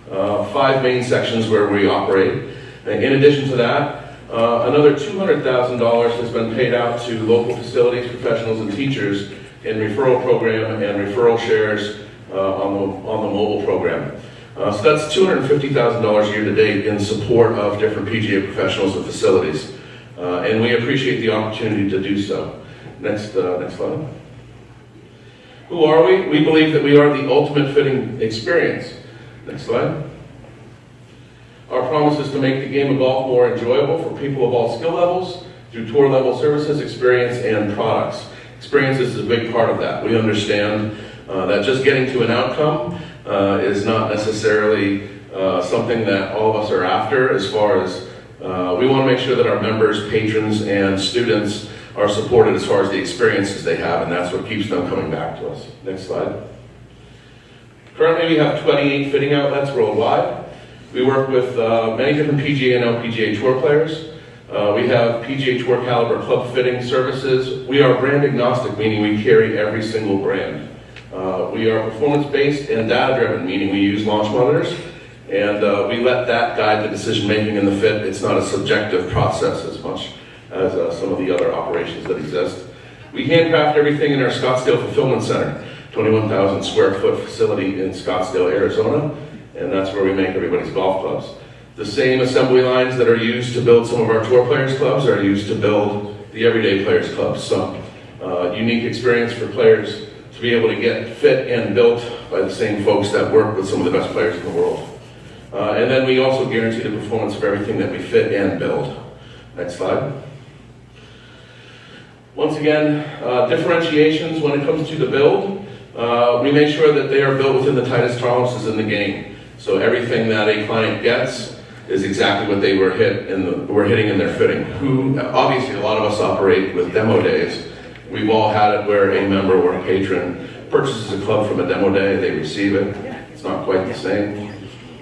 5 main sections where we operate. In addition to that, another $200,000 has been paid out to local facilities, professionals, and teachers in referral program and referral shares on the mobile program. So that's $250,000 year to date in support of different PGA professionals and facilities. And we appreciate the opportunity to do so. Next slide. Who are we? We believe that we are the ultimate fitting experience. Next slide. Our promise is to make the game of golf more enjoyable for people of all skill levels through tour level services, experience, and products. Experience is a big part of that. We understand that just getting to an outcome is not necessarily something that all of us are after, as far as we want to make sure that our members, patrons, and students are supported as far as the experiences they have, and that's what keeps them coming back to us. Next slide. Currently we have 28 fitting outlets worldwide. We work with many different PGA and LPGA tour players. We have PGA Tour caliber club fitting services. We are brand agnostic, meaning we carry every single brand. We are performance-based and data-driven, meaning we use launch monitors, and we let that guide the decision-making in the fit. It's not a subjective process as much as some of the other operations that exist. We handcraft everything in our Scottsdale Fulfillment Center, 21,000 square foot facility in Scottsdale, Arizona, and that's where we make everybody's golf clubs. The same assembly lines that are used to build some of our tour players' clubs are used to build the everyday players' clubs. So, unique experience for players to be able to get fit and built by the same folks that work with some of the best players in the world. And then we also guarantee the performance of everything that we fit and build. Next slide. Once again, differentiations when it comes to the build. We make sure that they are built within the tightest tolerances in the game. So everything that a client gets is exactly what they were hitting in their fitting. Obviously, a lot of us operate with demo days. We've all had it where a member or a patron purchases a club from a demo day, they receive it. It's not quite the same.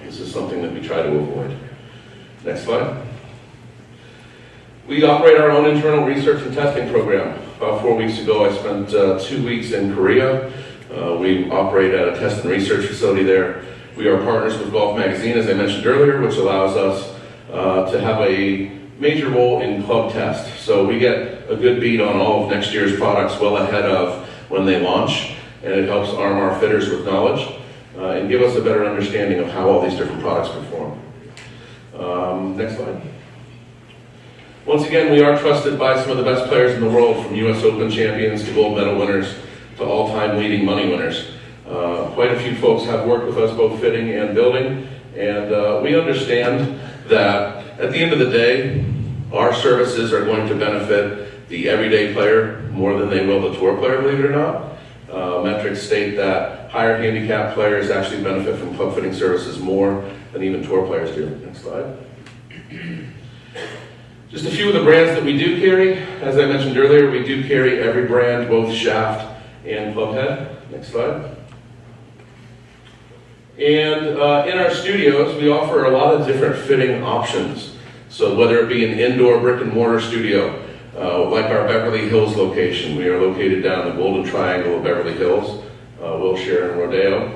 This is something that we try to avoid. Next slide. We operate our own internal research and testing program. About 4 weeks ago, I spent 2 weeks in Korea. We operate at a test and research facility there. We are partners with Golf Magazine, as I mentioned earlier, which allows us to have a major role in club test. So we get a good beat on all of next year's products well ahead of when they launch, and it helps arm our fitters with knowledge and give us a better understanding of how all these different products perform. Next slide. Once again, we are trusted by some of the best players in the world, from US Open champions to gold medal winners to all-time leading money winners. Quite a few folks have worked with us, both fitting and building, and we understand that at the end of the day, our services are going to benefit the everyday player more than they will the tour player, believe it or not. Metrics state that higher handicap players actually benefit from club fitting services more than even tour players do. Next slide. Just a few of the brands that we do carry. As I mentioned earlier, we do carry every brand, both shaft and club head. Next slide. And in our studios, we offer a lot of different fitting options. So whether it be an indoor brick and mortar studio, like our Beverly Hills location. We are located down in the Golden Triangle of Beverly Hills, Wilshire and Rodeo.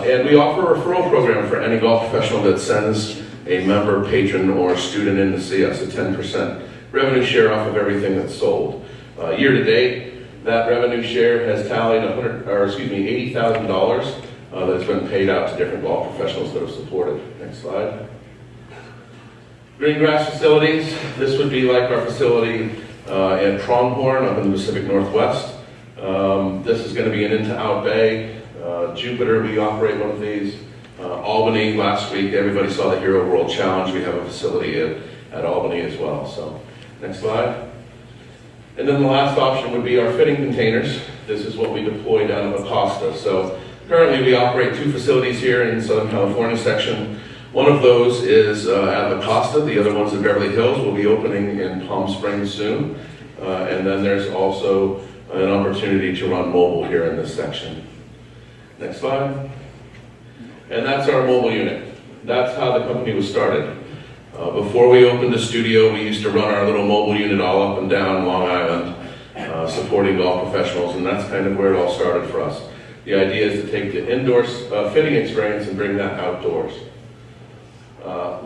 And we offer a referral program for any golf professional that sends a member, patron, or student in to see us, a 10% revenue share off of everything that's sold. Year to date, that revenue share has tallied $80,000 that has been paid out to different golf professionals that have supported. Next slide. Green grass facilities. This would be like our facility in Pronghorn up in the Pacific Northwest. This is going to be an into-out bay. Jupiter, we operate one of these. Albany, last week, everybody saw the Hero World Challenge. We have a facility at Albany as well. So, next slide. And then the last option would be our fitting containers. This is what we deploy down in Acosta. So, currently we operate 2 facilities here in Southern California section. One of those is at Acosta. The other one's in Beverly Hills. We'll be opening in Palm Springs soon. And then there's also an opportunity to run mobile here in this section. Next slide. And that's our mobile unit. That's how the company was started. Before we opened the studio, we used to run our little mobile unit all up and down Long Island, supporting golf professionals, and that's kind of where it all started for us. The idea is to take the indoor fitting experience and bring that outdoors.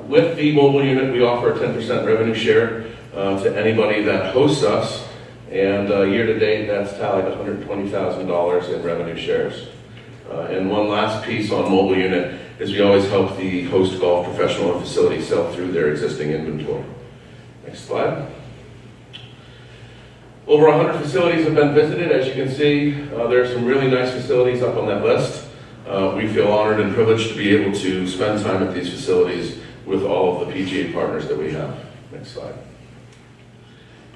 With the mobile unit, we offer a 10% revenue share to anybody that hosts us, and year to date, that's tallied $120,000 in revenue shares. And one last piece on mobile unit is we always help the host golf professional and facility sell through their existing inventory. Next slide. Over 100 facilities have been visited. As you can see, there are some really nice facilities up on that list. We feel honored and privileged to be able to spend time at these facilities with all of the PGA partners that we have. Next slide.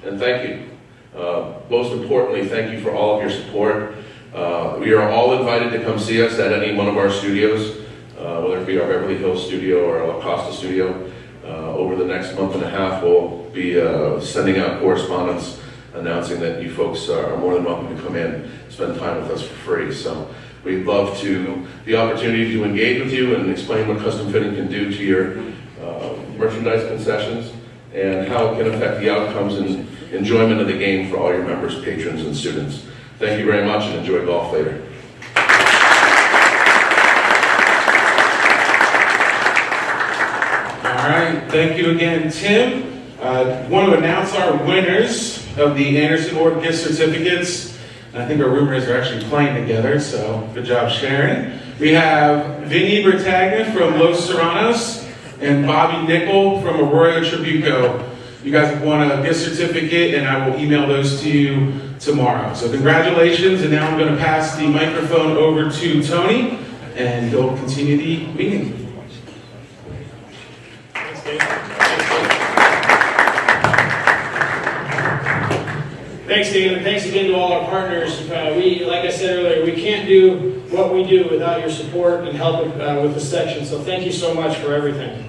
And thank you. Most importantly, thank you for all of your support. We are all invited to come see us at any one of our studios, whether it be our Beverly Hills studio or our La Costa studio. Over the next month and a half, we'll be sending out correspondence announcing that you folks are more than welcome to come in, spend time with us for free. So we'd love the opportunity to engage with you and explain what custom fitting can do to your merchandise concessions and how it can affect the outcomes and enjoyment of the game for all your members, patrons, and students. Thank you very much and enjoy golf later. All right, thank you again, Tim. I want to announce our winners of the Anderson Ward gift certificates. I think our rumors are actually playing together, so good job, Sharon. We have Vinny Bertagna from Los Serranos and Bobby Nickel from Arroyo Trabuco. You guys have won a gift certificate, and I will email those to you tomorrow. So congratulations, and now I'm going to pass the microphone over to Tony, and he'll continue the meeting. Thanks, Dave, and thanks again to all our partners. Like I said earlier, we can't do what we do without your support and help with the section, so thank you so much for everything.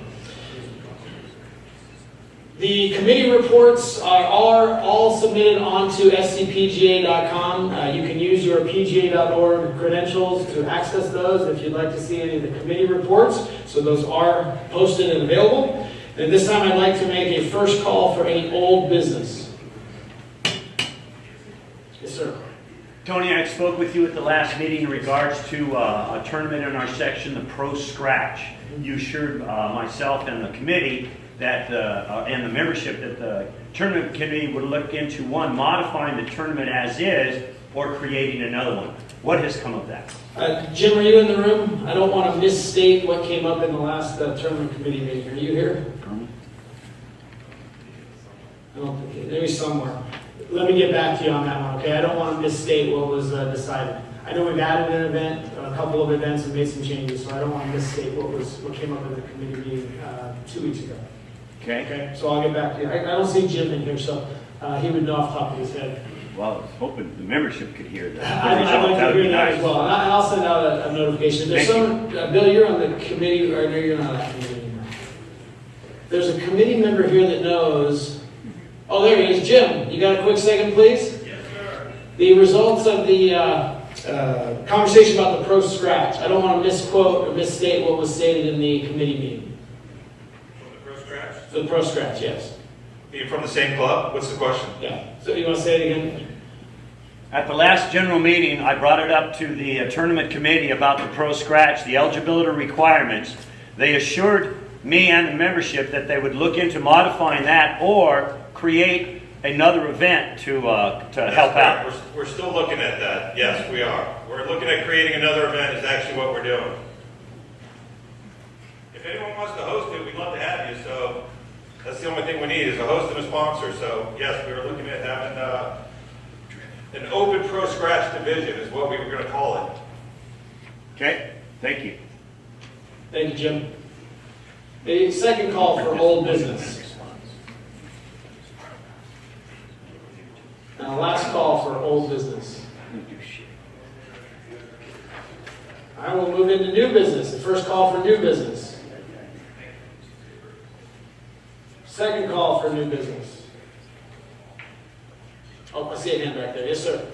The committee reports are all submitted onto scpga.com. You can use your pga.org credentials to access those if you'd like to see any of the committee reports. So those are posted and available. And this time I'd like to make a first call for any old business. Yes, sir. Tony, I spoke with you at the last meeting in regards to a tournament in our section, the Pro Scratch. You assured myself and the committee that and the membership that the tournament committee would look into, one, modifying the tournament as is or creating another one. What has come of that? Jim, are you in the room? I don't want to misstate what came up in the last tournament committee meeting. Are you here? I don't think maybe somewhere. let me get back to you on that one, okay? I don't want to misstate what was decided. I know we've added an event, a couple of events, and made some changes, so I don't want to misstate what came up in the committee meeting 2 weeks ago. Okay. So I'll get back to you. I don't see Jim in here, so he would know off the top of his head. Well, I was hoping the membership could hear that. I'd like to That would hear be that nice. as well. And I'll send out a notification. There's Thank some, Bill, you're on the committee, or no, you're not on that committee anymore. There's a committee member here that knows. Oh, there he is. Jim, you got a quick second, please? Yes, sir. The results of the conversation about the pro scratch. I don't want to misquote or misstate what was stated in the committee meeting. From the pro scratch? The pro scratch, yes. Being from the same club? What's the question? Yeah. So you want to say it again? At the last general meeting, I brought it up to the tournament committee about the pro scratch, the eligibility requirements. They assured me and the membership that they would look into modifying that or create another event to help out. We're still looking at that. Yes, we are. We're looking at creating another event is actually what we're doing. If anyone wants to host it, we'd love to have you. So that's the only thing we need is a host and a sponsor. So yes, we were looking at having an open pro scratch division is what we were going to call it. Okay, thank you. Thank you, Jim. The second call for old business. And the last call for old business. I will move into new business. The first call for new business. Second call for new business. Oh, I see a hand back there. Yes, sir.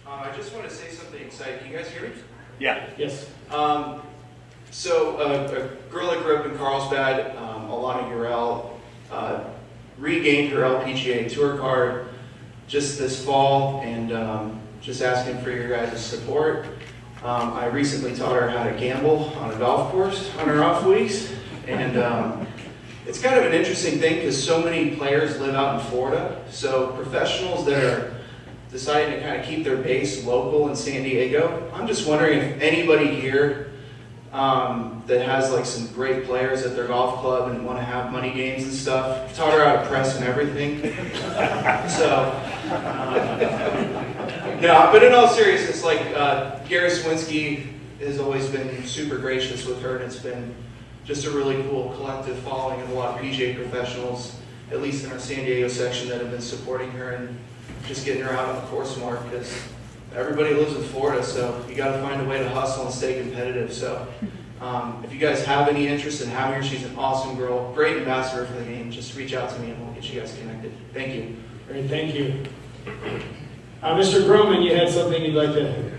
I just want to say something exciting. Can you guys hear me? Yeah. Yes. So a girl that grew up in Carlsbad, Alana Urel, regained her LPGA Tour card just this fall, and just asking for your guys' support. I recently taught her how to gamble on a golf course on her off weeks, and it's kind of an interesting thing because so many players live out in Florida, so professionals that are deciding to kind of keep their base local in San Diego. I'm just wondering if anybody here that has like some great players at their golf club and want to have money games and stuff. Taught her how to press and everything. So, no, but in all seriousness, like Gary Swinski has always been super gracious with her, and it's been just a really cool collective following of a lot of PGA professionals, at least in our San Diego section, that have been supporting her and just getting her out on the course more, because everybody lives in Florida, so you got to find a way to hustle and stay competitive. So if you guys have any interest in having her, she's an awesome girl, great ambassador for the game. Just reach out to me and we'll get you guys connected. Thank you. Great, thank you. Mr. Groman, you had something you'd like to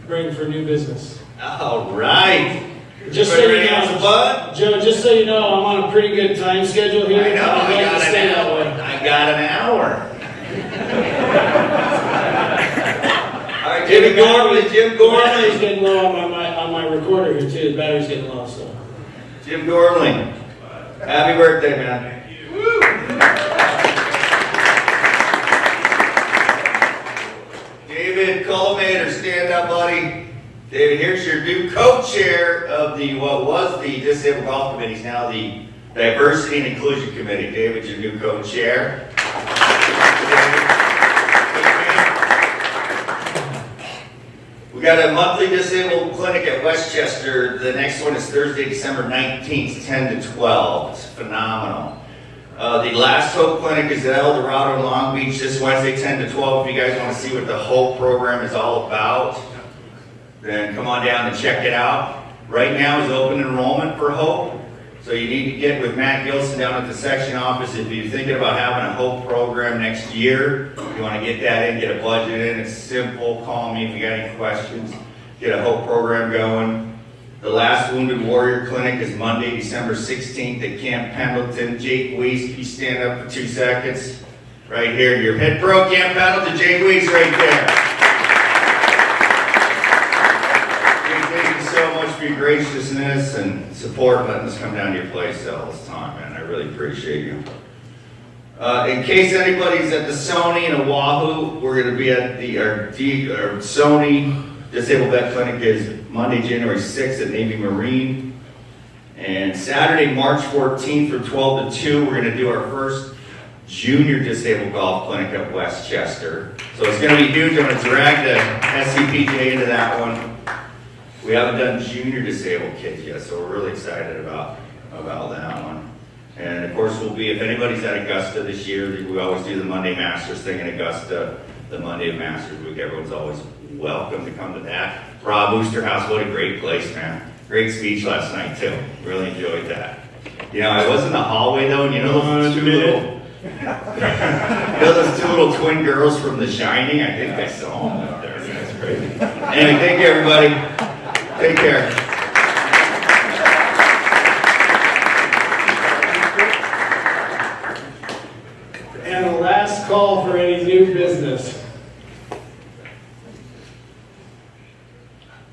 bring for new business. All right. Just so you know, Joe, just so you know, I'm on a pretty good time schedule here. I know, I'd like to stay that way. I got an hour. All right, Jim Gormley. The battery's getting low on my recorder here too. The battery's getting low, so. Jim Gormley. Happy birthday, man. David Cullamator, stand up, buddy. David, here's your new co-chair of what was the Disabled Golf Committee, is now the Diversity and Inclusion Committee. David's your new co-chair. We got a monthly disabled clinic at Westchester. The next one is Thursday, December 19th, 10 to 12. It's phenomenal. The last Hope Clinic is at El Dorado in Long Beach this Wednesday, 10 to 12. If you guys want to see what the Hope program is all about, then come on down and check it out. Right now is open enrollment for Hope. So you need to get with Matt Gilson down at the section office if you're thinking about having a Hope program next year. If you want to get that in, get a budget in. It's simple. Call me if you got any questions. Get a Hope program going. The last Wounded Warrior Clinic is Monday, December 16th at Camp Pendleton. Jake Weiss, can you stand up for 2 seconds? Right here, your head pro, Camp Pendleton. Jake Weiss right there. Thank you so much for your graciousness and support, letting us come down to your place all this time, man. I really appreciate you. In case anybody's at the Sony in Oahu, we're going to be at our Sony Disabled Vet Clinic is Monday, January 6th at Navy Marine. And Saturday, March 14th from 12 to 2, we're going to do our first junior disabled golf clinic at Westchester. So it's going to be huge. I'm going to drag the SCPGA into that one. We haven't done junior disabled kids yet, so we're really excited about that one. And of course, we'll be, if anybody's at Augusta this year, we always do the Monday Masters thing in Augusta. The Monday of Masters Week, everyone's always welcome to come to that. Rob Oosterhouse, what a great place, man. Great speech last night, too. Really enjoyed that. You know, I was in the hallway, though, and you know those two little twin girls from The Shining? I think I saw them up there. That's crazy. Anyway, thank you, everybody. Take care. And the last call for any new business.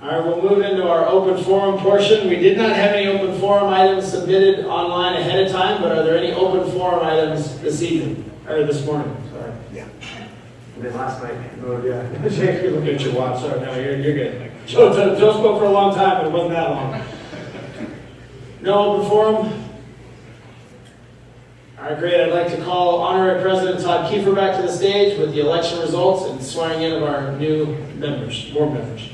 All right, we'll move into our open forum portion. We did not have any open forum items submitted online ahead of time, but are there any open forum items this evening, or this morning? Sorry. Yeah. And then last night. Oh, yeah. Jake, you're looking at your watch. Sorry, no, you're good. Joe spoke for a long time, but it wasn't that long. No open forum? All right, great. I'd like to call Honorary President Todd Kiefer back to the stage with the election results and swearing in of our new members, board members.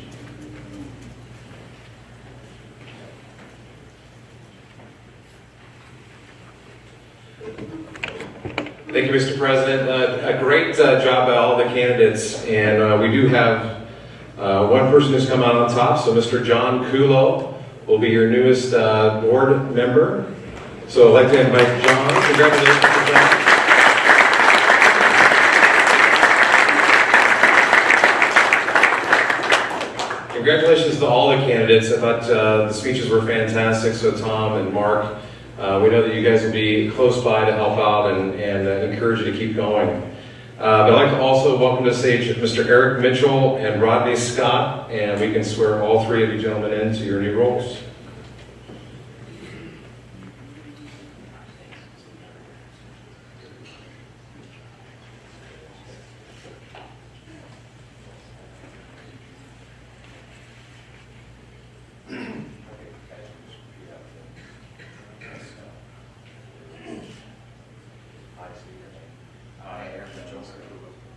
Thank you, Mr. President. A great job by all the candidates, and we do have one person who's come out on top. So Mr. John Kulo will be your newest board member. So I'd like to invite John. Congratulations, Mr. John. Congratulations to all the candidates. I thought the speeches were fantastic. So Tom and Mark, we know that you guys will be close by to help out and encourage you to keep going. But I'd like to also welcome to the stage Mr. Eric Mitchell and Rodney Scott, and we can swear all three of you gentlemen into your new roles.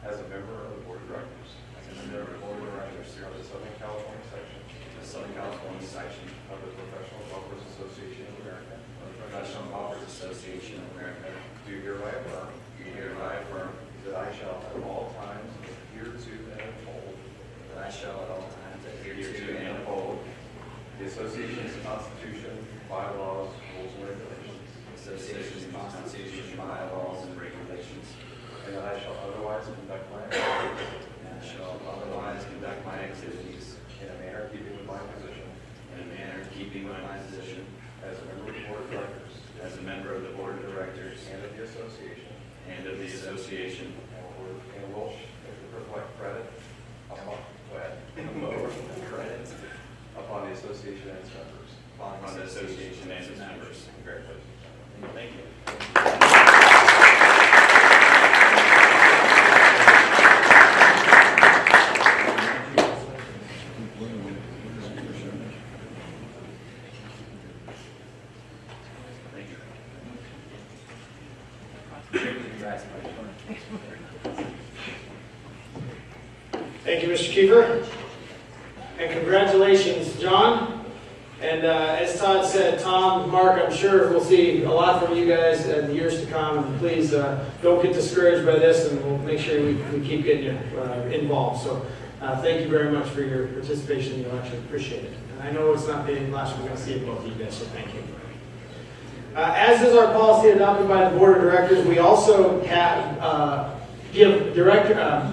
As a member of the Board of Directors of the Southern California section of the Professional Golfers Association of America, do hereby affirm that I shall at all times adhere to and uphold the Association's Constitution, bylaws, rules, and regulations, and that I shall otherwise conduct my activities in a manner keeping with my position as a member of the Board of Directors and of the Association, and will reflect credit upon the Association and its members. Congratulations. Thank you. Thank you, Mr. Kiefer. And congratulations, John. And as Todd said, Tom, Mark, I'm sure we'll see a lot from you guys in the years to come. And please don't get discouraged by this, and we'll make sure we keep getting you involved. So thank you very much for your participation in the election. Appreciate it. And I know it's not the last we're going to see of both of you guys, so thank you. As is our policy adopted by the Board of Directors, we also have, give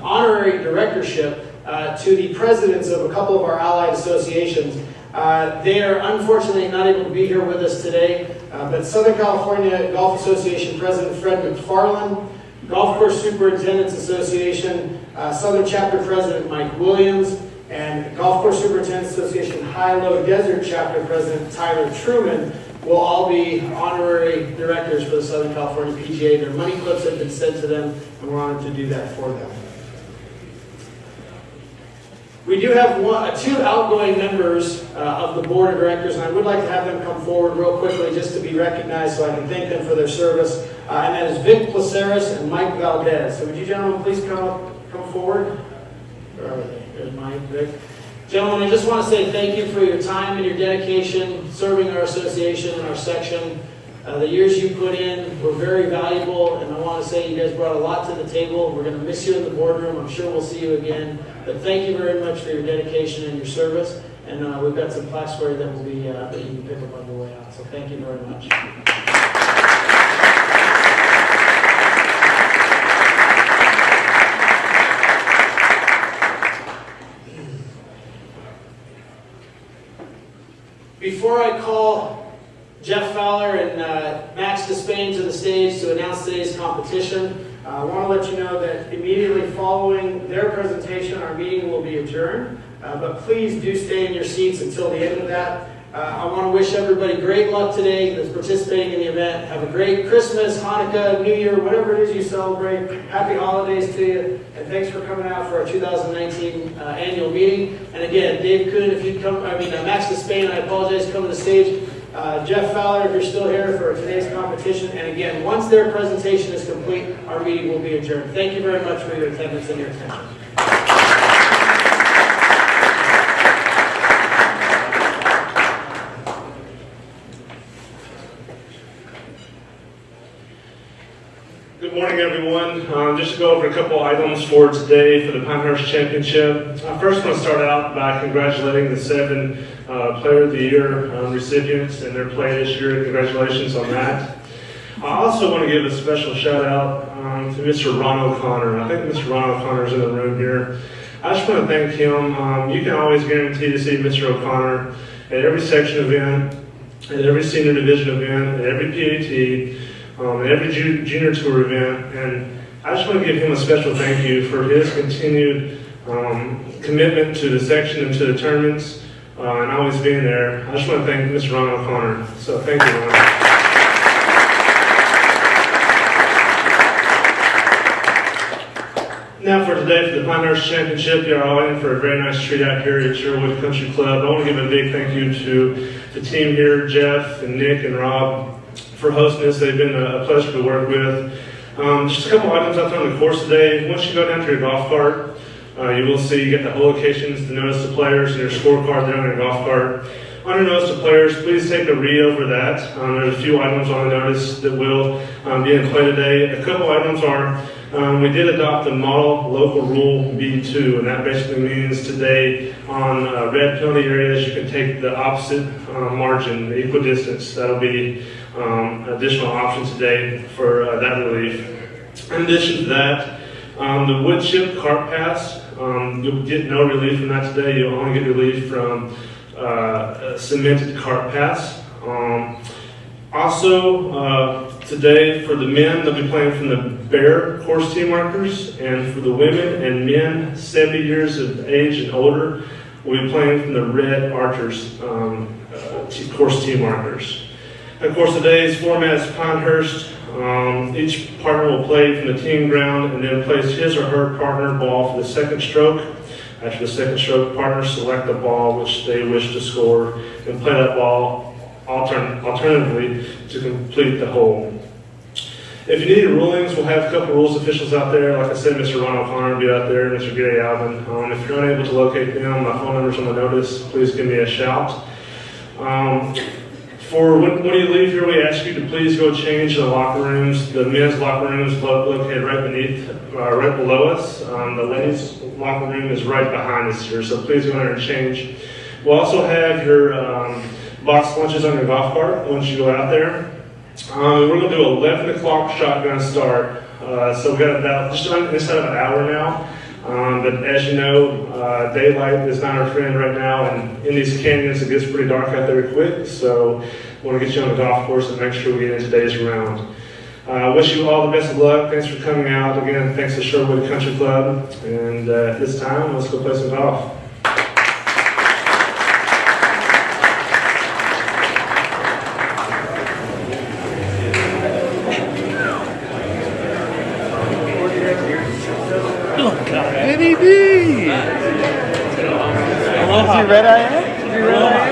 honorary directorship to the presidents of a couple of our allied associations. They are unfortunately not able to be here with us today, but Southern California Golf Association President Fred McFarland, Golf Course Superintendents Association Southern Chapter President Mike Williams, and Golf Course Superintendents Association High-Low Desert Chapter President Tyler Truman will all be honorary directors for the Southern California PGA. Their money clips have been sent to them, and we're honored to do that for them. We do have two outgoing members of the board of directors, and I would like to have them come forward real quickly just to be recognized so I can thank them for their service. And that is Vic Placeris and Mike Valdez. So would you gentlemen please come forward? Where are they? There's Mike, Vic. Gentlemen, I just want to say thank you for your time and your dedication serving our association and our section. The years you put in were very valuable, and I want to say you guys brought a lot to the table. We're going to miss you in the boardroom. I'm sure we'll see you again. But thank you very much for your dedication and your service. And we've got some plaques for you that will be that you can pick up on your way out. So thank you very much. Before I call Jeff Fowler and Max Despain to the stage to announce today's competition, I want to let you know that immediately following their presentation, our meeting will be adjourned. But please do stay in your seats until the end of that. I want to wish everybody great luck today that's participating in the event. Have a great Christmas, Hanukkah, New Year, whatever it is you celebrate. Happy holidays to you. And thanks for coming out for our 2019 annual meeting. And again, Dave Kuhn, if you'd come, Max Despain, I apologize, come to the stage. Jeff Fowler, if you're still here for today's competition. And again, once their presentation is complete, our meeting will be adjourned. Thank you very much for your attendance and your attention. Good morning, everyone. Just to go over a couple items for today for the Pinehurst Championship. First, I want to start out by congratulating the 7 Player of the Year recipients and their play this year. Congratulations on that. I also want to give a special shout out to Mr. Ron O'Connor. I think Mr. Ron O'Connor is in the room here. I just want to thank him. You can always guarantee to see Mr. O'Connor at every section event, at every senior division event, at every PAT, at every junior tour event, and I just want to give him a special thank you for his continued commitment to the section and to the tournaments, and always being there. I just want to thank Mr. Ron O'Connor. So thank you, Ron. Now for today, for the Pinehurst Championship, you're all in for a very nice treat out here at Sherwood Country Club. I want to give a big thank you to the team here, Jeff and Nick and Rob, for hosting this. They've been a pleasure to work with. Just a couple items out there on the course today. Once you go down to your golf cart, you will see you get the whole locations, the notice to players, and your scorecard there on your golf cart. On your notice to players, please take a read over that. There's a few items on the notice that will be in play today. A couple items are, we did adopt the model local rule B2, and that basically means today on red penalty areas, you can take the opposite margin, the equidistance. That'll be additional options today for that relief. In addition to that, the wood chip cart pass, you'll get no relief from that today. You'll only get relief from cemented cart pass. Also, today for the men, they'll be playing from the Bear course tee markers, and for the women and men 70 years of age and older, we'll be playing from the Red Archers course tee markers. Of course, today's format is Pinehurst. Each partner will play from the team ground and then place his or her partner ball for the second stroke. After the second stroke, partners select the ball which they wish to score and play that ball alternatively to complete the hole. If you need any rulings, we'll have a couple rules officials out there. Like I said, Mr. Ron O'Connor will be out there, Mr. Gary Alvin. If you're unable to locate them, my phone number's on the notice. Please give me a shout. For when you leave here, we ask you to please go change in the locker rooms. The men's locker room is located right below us. The ladies' locker room is right behind us here, so please go in there and change. We'll also have your box lunches on your golf cart once you go out there. We're going to do 11 o'clock shotgun start. So we've got about just inside of an hour now. But as you know, daylight is not our friend right now, and in these canyons it gets pretty dark out there quick, so we want to get you on the golf course and make sure we get in today's round. Wish you all the best of luck. Thanks for coming out. Again, thanks to Sherwood Country Club, and at this time, let's go play some golf. NED! red eye? Did you red eye?